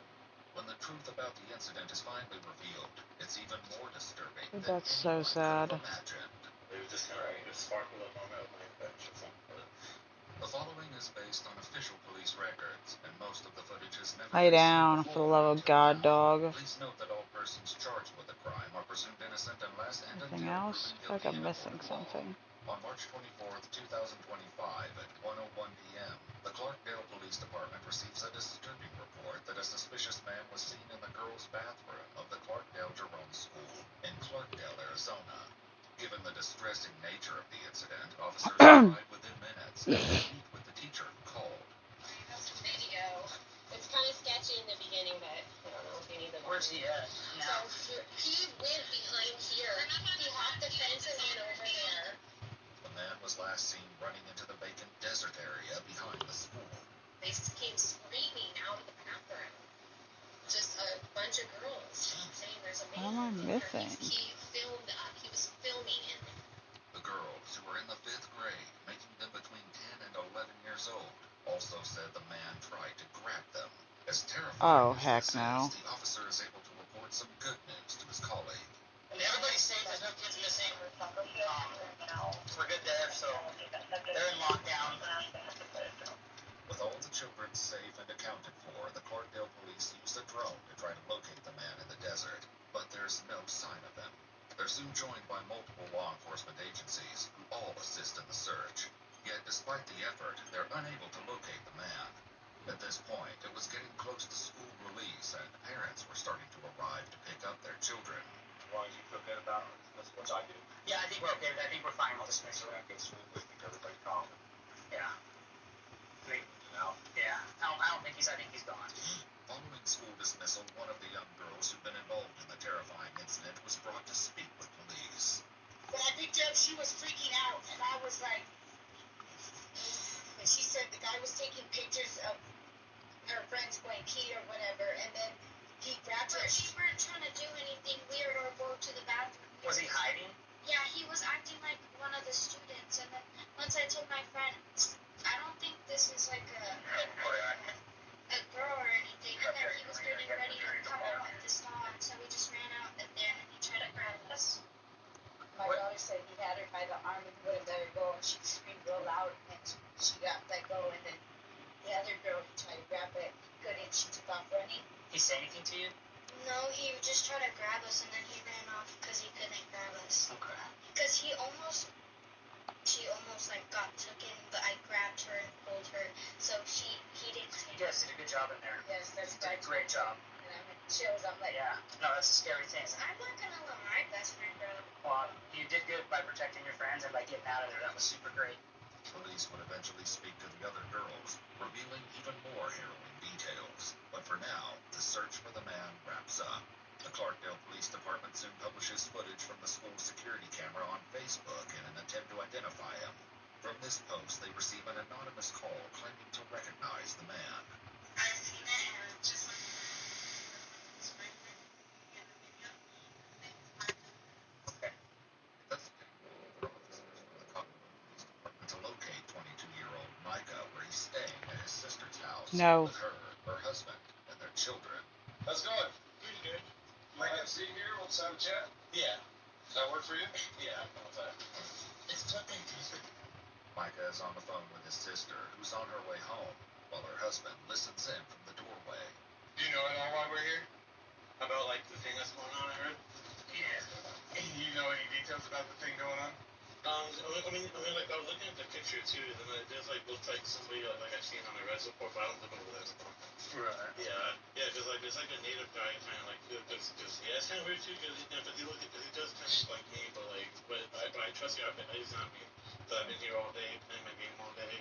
When the truth about the incident is finally revealed, it's even more disturbing than That's so anyone sad. could have imagined. It was just kind of a sparkle of moment of like that or something. The following is based on official police records, and most of the footage has never Lay been seen down, for the before love of until God, now. dog. Please note that all persons charged with the crime are presumed innocent unless and Anything until else? I proven feel like guilty I'm in a missing court of law. something. On March 24th, 2025 at 1:01 p.m., the Clarkdale Police Department receives a disturbing report that a suspicious man was seen in the girls' bathroom of the Clarkdale Jerome School in Clarkdale, Arizona. Given the distressing nature of the incident, officers arrived within minutes and meet with the teacher who called. Video. It's kind of sketchy in the beginning, but I don't know if you need the. Where's he at now? So he went behind here. He hopped the fence and went over there. The man was last seen running into the vacant desert area behind the school. They came screaming out of the bathroom. Just a bunch of girls saying there's a man. What am I in there. missing? He filmed. He was filming in there. The girls, who were in the 5th grade, making them between 10 and 11 years old, also said the man tried to grab them. As terrifying as heck this no. is, the officer is able to report some good news to his colleague. And everybody's safe. There's no kids missing. We're good there, so they're in lockdown. With all the children safe and accounted for, the Clarkdale police use a drone to try to locate the man in the desert, but there's no sign of him. They're soon joined by multiple law enforcement agencies, who all assist in the search. Yet, despite the effort, they're unable to locate the man. At this point, it was getting close to school release, and parents were starting to arrive to pick up their children. As long as you feel good about it, that's what I do. Yeah, I think we're okay. I think we're fine with this. Make sure that goes smoothly, keep everybody calm. Yeah. Now, Yeah. I don't think I think he's gone. Following school dismissal, one of the young girls who'd been involved in the terrifying incident was brought to speak with police. When I picked her up, she was freaking out, and I was like, and she said the guy was taking pictures of her friends going pee or whatever, and then he grabbed her. But we weren't trying to do anything weird or go to the bathroom. Was he hiding? Yeah, he was acting like one of the students, and then once I told my friend, I don't think this is like a girl or anything, and then he was getting ready to come out at the stall, so we just ran out there, and he tried to grab us. My daughter said he had her by the arm and wouldn't let her go, and she screamed real loud, and she got let go, and then the other girl, he tried to grab it, and she took off running. He say anything to you? No, he just tried to grab us and then he ran off because he couldn't grab us. Okay. Because she almost like got taken, but I grabbed her and pulled her, so he didn't. You guys did a good job in there. Yes, that's You did a great job. And I'm chills. I'm like, Yeah. No, that's a scary thing. I'm not gonna let my best friend go. Well, you did good by protecting your friends and by getting out of there. That was super great. Police would eventually speak to the other girls, revealing even more harrowing details. But for now, the search for the man wraps up. The Clarkdale Police Department soon publishes footage from the school security camera on Facebook in an attempt to identify him. From this post, they receive an anonymous call claiming to recognize the man. I seen it and just like Okay. To locate 22-year-old Micah, where he's staying at his sister's house No. with her husband, and their children. How's it going? Pretty good. Might have a seat here. We'll just have a chat. Yeah. Does that work for you? Yeah, I'm fine with that. It's something. Micah is on the phone with his sister, who's on her way home, while her husband listens in from the doorway. Do you know anything why we're here? About, like, the thing that's going on, I heard? Yeah. Do you know any details about the thing going on? I mean, like, I was looking at the picture, too, and then it just, like, looked like somebody, like I've seen on the red report, but I don't live over there anymore. Right. Yeah, because, like, there's, like, a native guy kind of, like, because, yeah, it's kind of weird, too, because, because he does kind of look like me, but I trust you, he's not me, because I've been here all day, playing my game all day.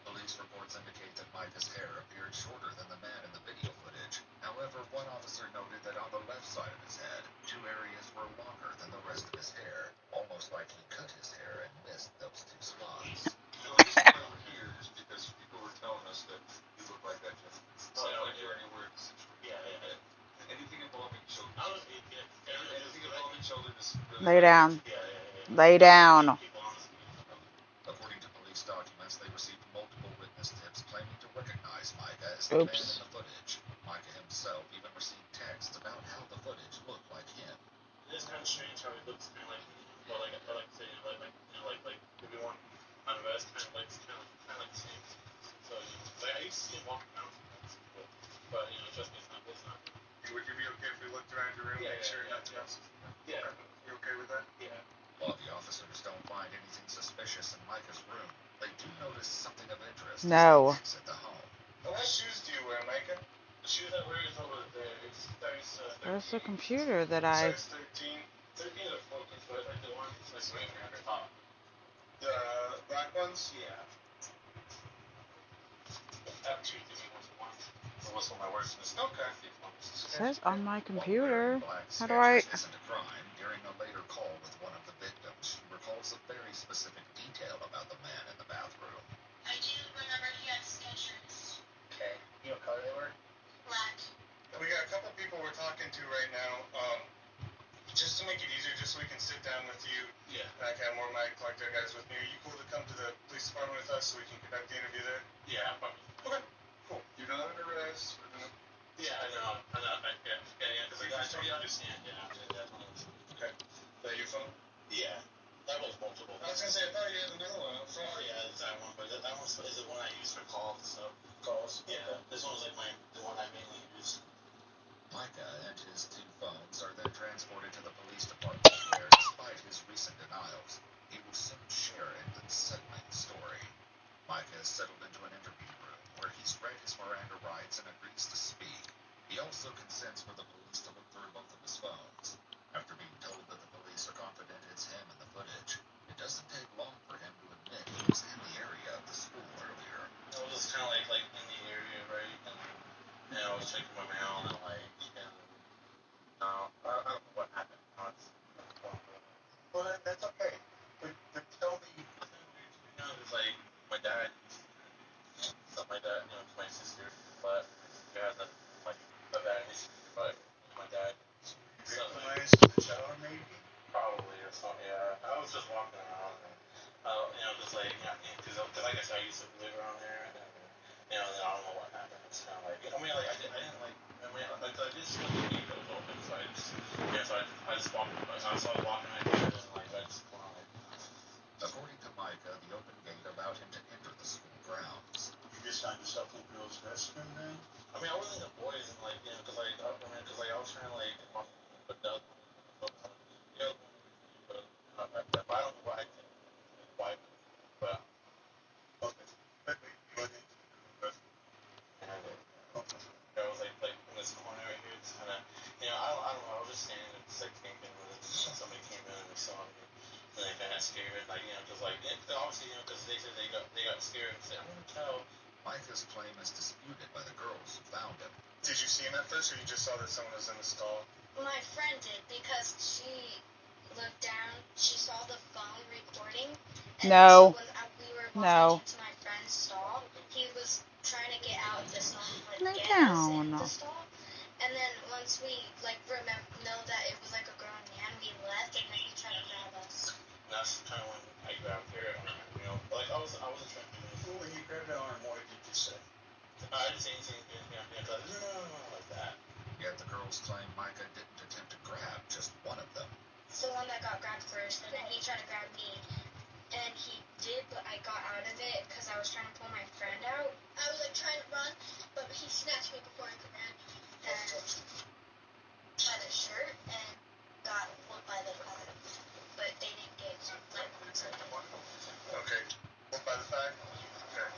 Police reports indicate that Micah's hair appeared shorter than the man in the video footage. However, one officer noted that on the left side of his head, 2 areas were longer than the rest of his hair, almost like he cut his hair and missed those 2 spots. The reason why we're here is because people were telling us that you look like that just like you're anywhere in the situation. Yeah. Anything involving children. I was, Anything involving children is really Lay down. Yeah. Lay down. People, honestly. According to police documents, they received multiple witness tips claiming to recognize Micah as the man in the footage. Micah himself even received texts about how the footage looked like him. It's kind of strange how he looks kind of like, well, like I like to say, like everyone on the rest kind of like the same. So like I used to see him walking around sometimes, but trust me, it's not. Would you be okay if we looked around your room, make sure nothing else? Yeah. Okay. You okay with that? Yeah. While the officers don't find anything suspicious in Micah's room, they do notice something of interest No. as they exit the home. What shoes do you wear, Micah? The shoes I wear is over there. It's size 13. Where's the computer that I... Size 13. 13 or 14 foot, like the ones like swing at the top. The black ones? Yeah. I have 2 different ones. So what's on my work list? Okay. Says on my computer. Black How do I... Skechers isn't a crime. During a later call with one of the victims, she recalls a very specific detail about the man in the bathroom. I do remember he had Skechers. Okay. You know what color they were? Black. We got a couple people we're talking to right now. Just to make it easier, just so we can sit down with you. Yeah. And I can have more of my Clarkdale guys with me. Are you cool to come to the police department with us so we can conduct the interview there? Yeah, probably. Okay. Cool. You're not under arrest. We're gonna. Yeah, I know. Because I totally understand. Yeah, definitely. Okay. Is that your phone? Yeah. That was multiple. I was gonna say I thought you had another one up front. Oh yeah, it's that one, but that one is the one I use for calls. So calls. Yeah. This one was like the one I mainly use. Micah and his 2 phones are then transported to the police department where, despite his recent denials, he will soon share an unsettling story. Micah is settled into an interview room where he's read his Miranda rights and agrees to speak. He also consents for the police to look through both of his phones. After being told that the police are confident it's him in the footage, it doesn't take long for him to admit he was in the area of the school earlier. I was just kind of like in the area, right? And I was checking my mail and I don't know what happened. But that's okay. But tell me, it's like my dad, stuff like that, to my sister, but it has a bad history, but my dad, stuff like the shower, maybe? probably or something. Yeah, I was just walking around and just like because like I said, I used to live around there, and then I don't know what happened. It's kind of like I mean, like I didn't like. I mean, like I did see the gate that was open, so I just walked. I started walking right there, and like I just went on like. According to Micah, the open gate allowed him to enter the school grounds. You just signed yourself in the girls' restroom then? I mean, I wasn't the boys, and like, you know, because like, I mean, because like I was trying to like, but the other one, but I don't know why, but Okay. Maybe you went into the girls' restroom. Okay. I was like in this corner right here, just kind of, you know, I don't know, I was just standing there, just like thinking, and then somebody came in and they saw me, and they got scared, like, you know, because like, obviously, you know, because they said they got scared, and said, I'm gonna tell. Micah's claim is disputed by the girls who found him. Did you see him at first, or you just saw that someone was in the stall? My friend did because she looked down, she saw the phone recording, and No. so when we were No. walking into my friend's stall, he was trying to get out of the stall and Lay get us down. in the stall. And then once we know that it was like a grown man, we left, and then he tried to grab us. And that's kind of when I grabbed her, you know, like I wasn't trying to do anything. Well, when you grabbed her arm, what did you say? I didn't say anything, you know, like that. Yet the girls claim Micah didn't attempt to grab just one of them. It's the one that got grabbed first, and then he tried to grab me. And he did, but I got out of it because I was trying to pull my friend out. I was like trying to run, but he snatched me before I could run. And by the shirt and got pulled by the car. But they didn't get like Okay. Well, by the fact, okay.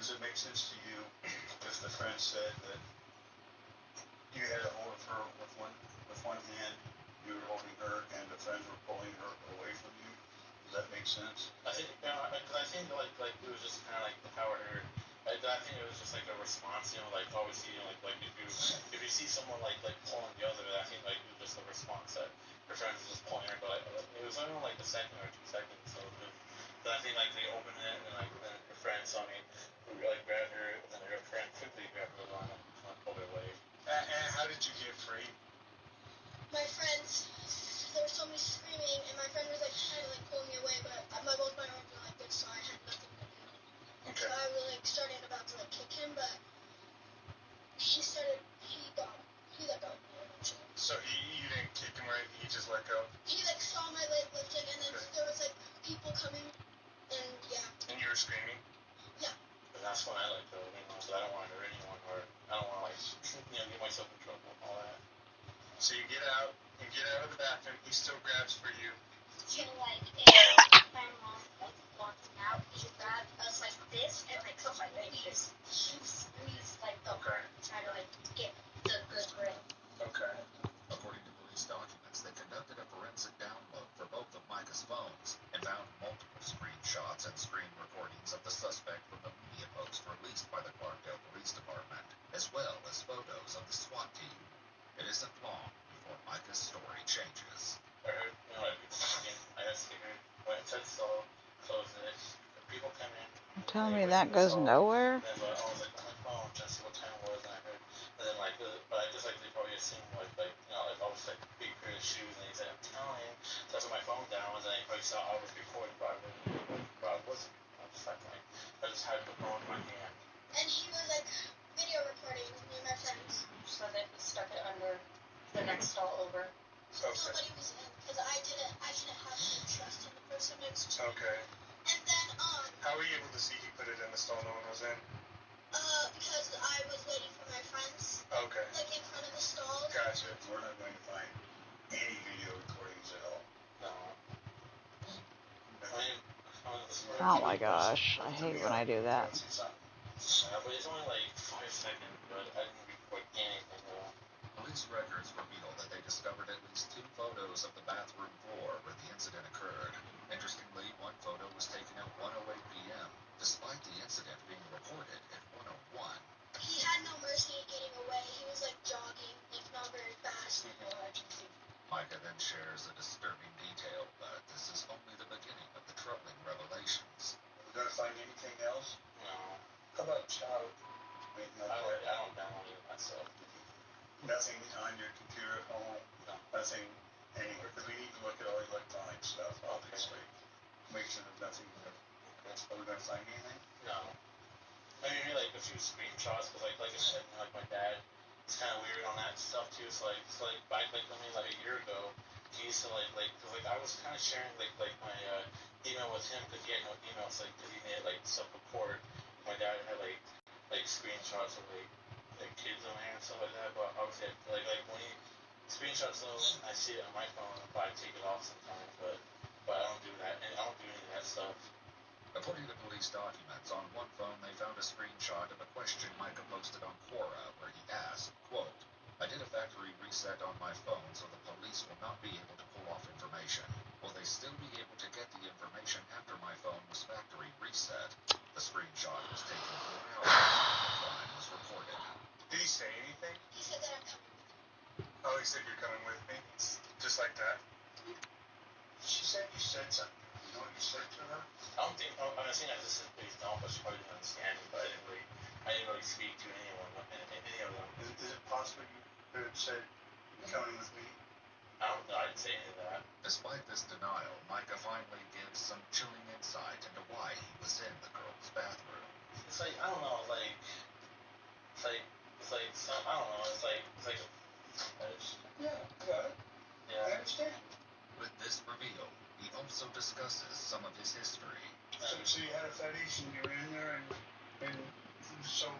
Does it make sense to you if the friend said that you had a hold of her with one hand, you were holding her, and the friends were pulling her away from you? Does that make sense? I think, you know, because I think like it was just kind of like how I heard. I think it was just like a response, you know, like obviously, you know, like if you see someone like pulling the other, I think like it was just a response that your friend was just pulling her, but like, it was only like a second or 2 seconds, so but I think like they opened it and like then her friend saw me like grab her, and then her friend quickly grabbed her line and pulled her away. And how did you get free? my friends, there was somebody screaming, and my friend was like trying to like pull me away, but both my arms were like this, so I had nothing to do. Okay. So I was like starting about to like kick him, but he let go. So you didn't kick him, right? He just let go? He like saw my leg lifting, and then Okay. there was like people coming, and yeah. And you were screaming? Yeah. And that's when I let go, you know, so I don't want to hurt anyone, or I don't want to like, you know, get myself in trouble and all that. So you get out of the bathroom, he still grabs for you. So like, and my mom like walking out, he grabbed us like this, and like so my leg just squeezed like the heart, trying to like get the good grip. Okay. According to police documents, they conducted a forensic download for both of Micah's phones and found multiple screenshots and screen recordings of the suspect from the media post released by the Clarkdale Police Department, as well as photos of the SWAT team. It isn't long before Micah's story changes. I heard, you know, like people coming in, I got scared, went inside the stall, closed it, people come in. You're telling me that goes nowhere? And then I was like on my phone trying to see what time it was, and I heard, and then like, but I just like they probably assumed like you know, like I was like big pair of shoes, and he said I'm telling you, so I put my phone down, and then he probably saw I was recording, but I wasn't. I was just like, I just had the phone in my hand. And he was like video recording me and my friends. So that we stuck it under the next stall over. Okay. Nobody was in because I didn't have any trust in the person next to me. Okay. And then How were you able to see he put it in the stall no one was in? Because I was waiting for my friends. Okay. Like in front of the stalls. Gotcha. We're not going to find any video recordings at all. No. Oh my gosh, I hate when I do that. But it's only like 5 seconds, but I didn't record anything though. Police records reveal that they discovered at least 2 photos of the bathroom floor where the incident occurred. Interestingly, one photo was taken at 1:08 p.m., despite the incident being reported at 1:01. He had no mercy in getting away. He was like jogging, like not very fast. Micah then shares a disturbing detail, but this is only the beginning of the troubling revelations. Are we going to find anything else? No. How about child? I don't download it myself. Nothing on your computer at home? No. Nothing anywhere? Because we need to look at all electronic stuff, obviously. Make sure there's nothing there. Okay. Are we going to find anything? No. I mean, maybe like a few screenshots, because like I said, you know, like my dad is kind of weird on that stuff too. So back like a year ago, he used to cause like I was kind of sharing like my email with him because he had no email, so because he needed like stuff for court. My dad had like screenshots of like kids on there and stuff like that. But obviously, like when he screenshots those, I see it on my phone, but I take it off sometimes. But I don't do that, and I don't do any of that stuff. According to police documents, on one phone they found a screenshot of a question Micah posted on Quora where he asked, quote, I did a factory reset on my phone so the police will not be able to pull off information. Will they still be able to get the information after my phone was factory reset? The screenshot was taken 4 hours after the crime was reported. Did he say anything? He said that I'm coming with you. Oh, he said you're coming with me? Just like that? She said you said something. You know what you said to her? I don't think. I'm not saying that this is based on, but she probably didn't understand me. But I didn't really speak to anyone, any of them. Is it possible you could have said you're coming with me? I don't know. I didn't say any of that. Despite this denial, Micah finally gives some chilling insight into why he was in the girl's bathroom. It's like I don't know. It's like some. I don't know. It's like a fetish. Yeah, got it. Yeah. I understand. With this reveal, he also discusses some of his history. So you had a fetish and you were in there and so...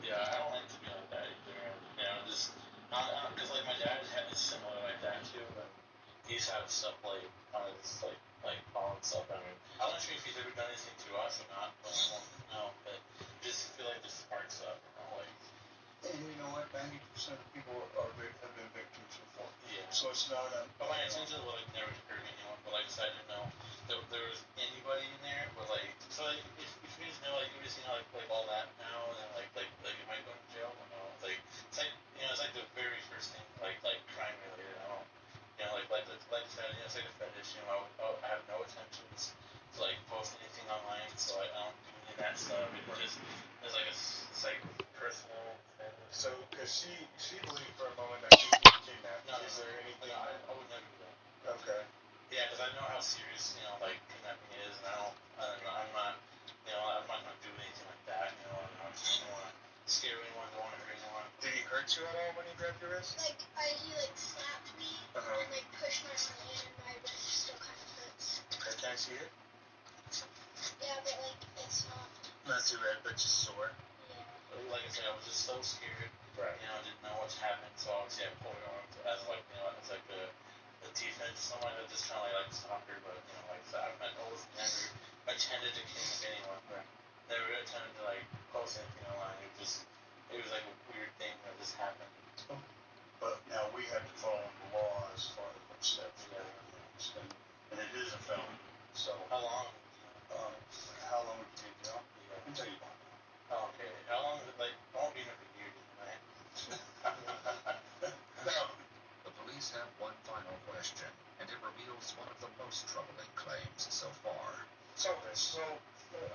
Yeah, I don't like to be like that either. You know, just because like my dad is similar like that too, and he's had stuff like on his like phone and stuff. I mean, I'm not sure if he's ever done anything to us or not, but I won't know. But just feel like this sparks up, you know, like. And you know what? 90% of people have been victims before. Yeah. So it's not a... But my intentions were like never to hurt anyone, but like I said, I didn't know there was anybody in there. But like, so like if you guys know like you guys know like all that now, and like you might go to jail. You know, it's like you know it's like the very first thing like crime related. You know like I said, you know, it's like a fetish. You know, I have no intentions to like post anything online, so I don't do any of that stuff. It just it's like personal thing. So, because she believed for a moment that you were kidnapped. No, Is there anything... I would never do that. Okay. Yeah, because I know how serious, you know, like kidnapping is, and I'm not gonna do anything like that, you know, and I just don't want to scare anyone, don't want to hurt anyone. Did he hurt you at all when he grabbed your wrist? Like, he slapped me and like pushed my arm in, and my wrist still kind of hurts. Okay, can I see it? Yeah, but like it's not. Not too red, but just sore. Yeah. Like I said, I was just so scared. Right. You know, I didn't know what happened, so obviously I pulled her arm as like, you know, as like the defense. Someone that just kind of like stopped her, but you know, like I said, I always never attended to kidnap anyone. But never attempted to like post anything online. It was like a weird thing that just happened. But now we have to follow the law as far as what steps we have. And it is a felony. So How long? how long would you take jail? Yeah. Until you want. Oh, okay. How long is it? Like, I won't be in there for years, right? The police have one final question, and it reveals one of the most troubling claims so far. So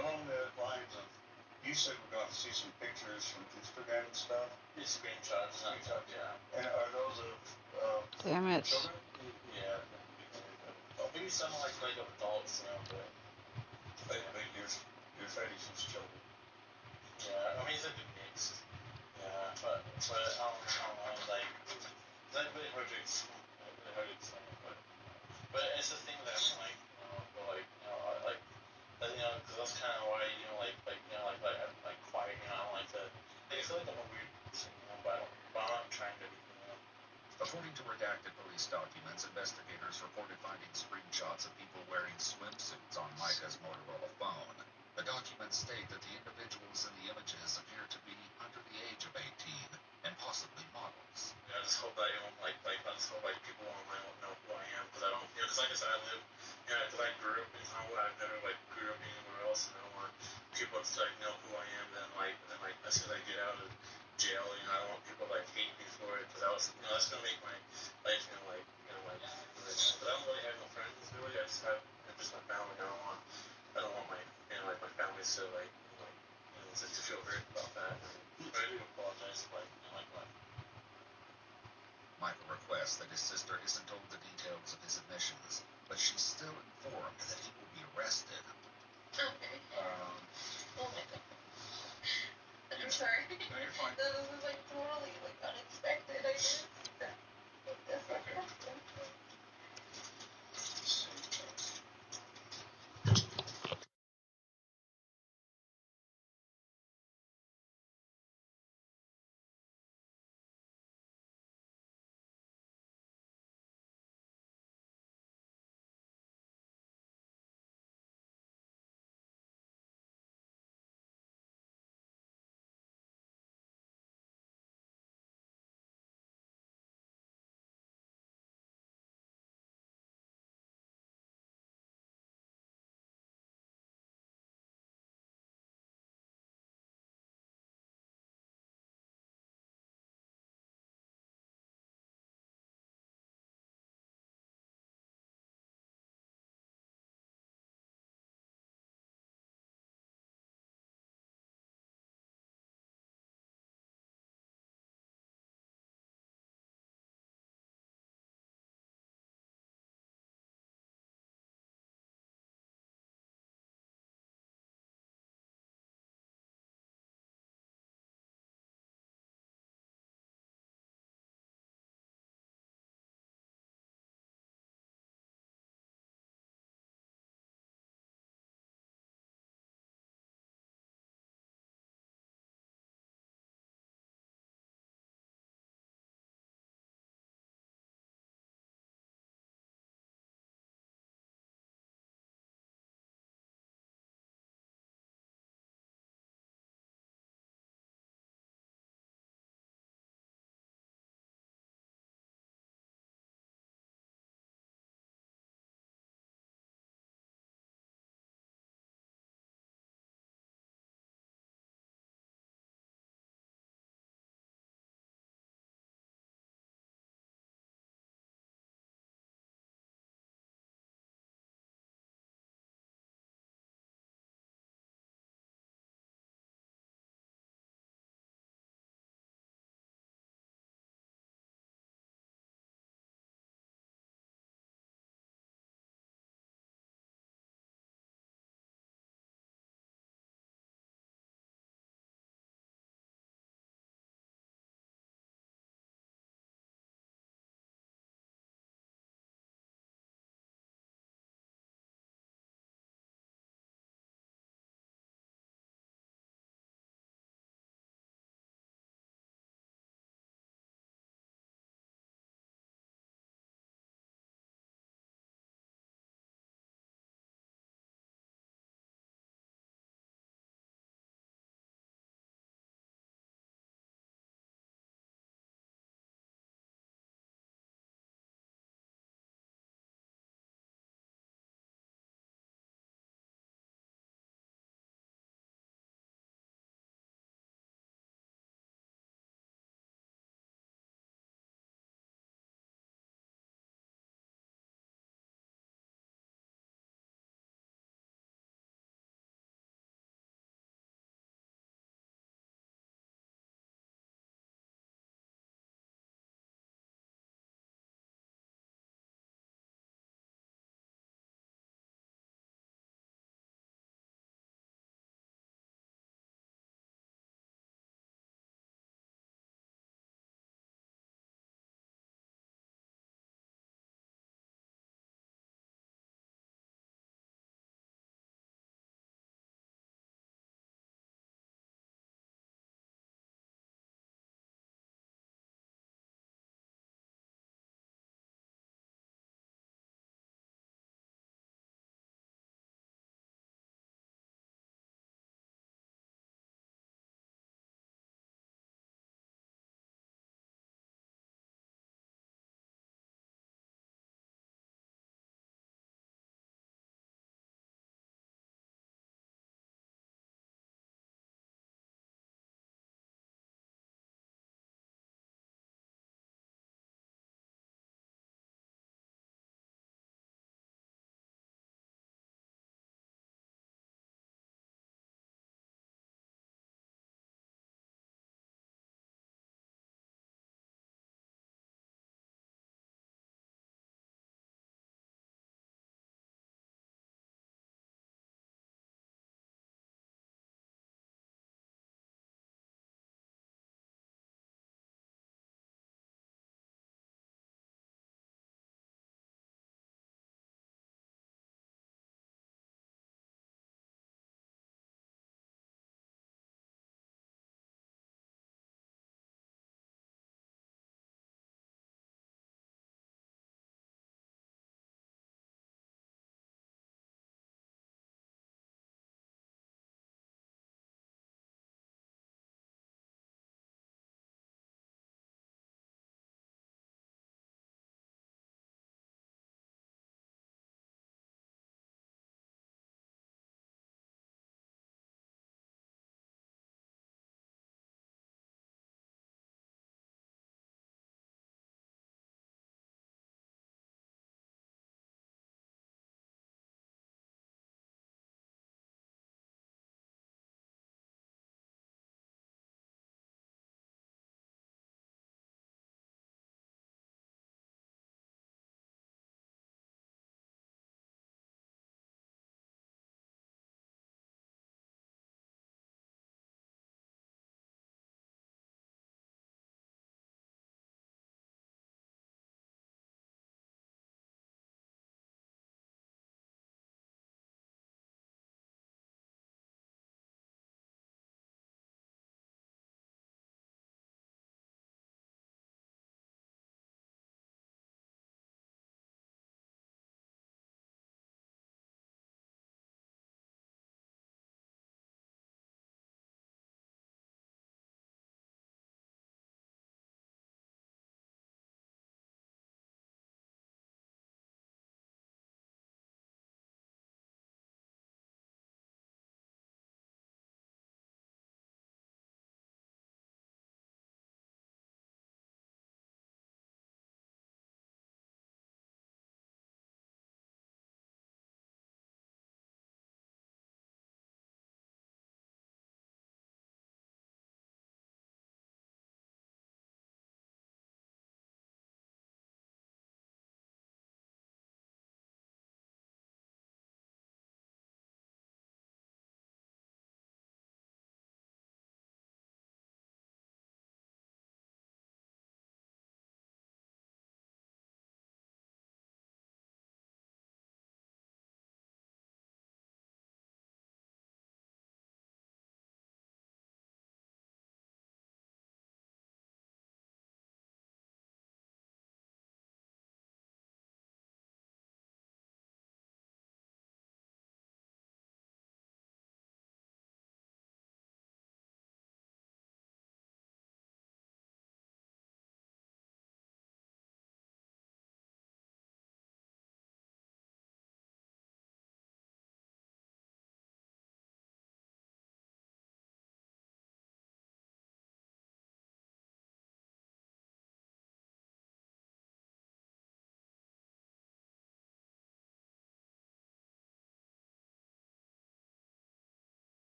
along the lines of, you said we're going to see some pictures from Instagram and stuff. These screenshots, yeah. And are those of Damn it. children? Yeah. Maybe some like adults, you know, but Your fetish is children. yeah. I mean, it's like a mix. Yeah, but I don't know, like, it's like really hard to explain. But it's the thing that I'm like, you know, but like, you know, you know, because that's kind of why, you know, you know, I'm like quiet, you know, I don't like to, like, I feel like I'm a weird person, you know, but I'm not trying to be, you know. According to redacted police documents, investigators reported finding screenshots of people wearing swimsuits on Micah's Motorola phone. The documents state that the individuals in the images appear to be under the age of 18 and possibly models. I just hope that, you know, I just hope people online won't know who I am, because I don't, you know, because like I said, I live, you know, because I grew up in Hollywood, I've never grew up anywhere else, and I don't want people to know who I am. Then as soon as I get out of jail, you know, I don't want people to hate me for it, because you know, that's gonna make my life, really, but I don't really have no friends really. I just have just my family. I don't want my, you know, my family to to feel hurt about that. And I do apologize, what. Michael requests that his sister isn't told the details of his admissions, but she's still informed that he will be arrested. Okay. Oh my god. I'm sorry. No, you're fine. This is totally unexpected, I guess.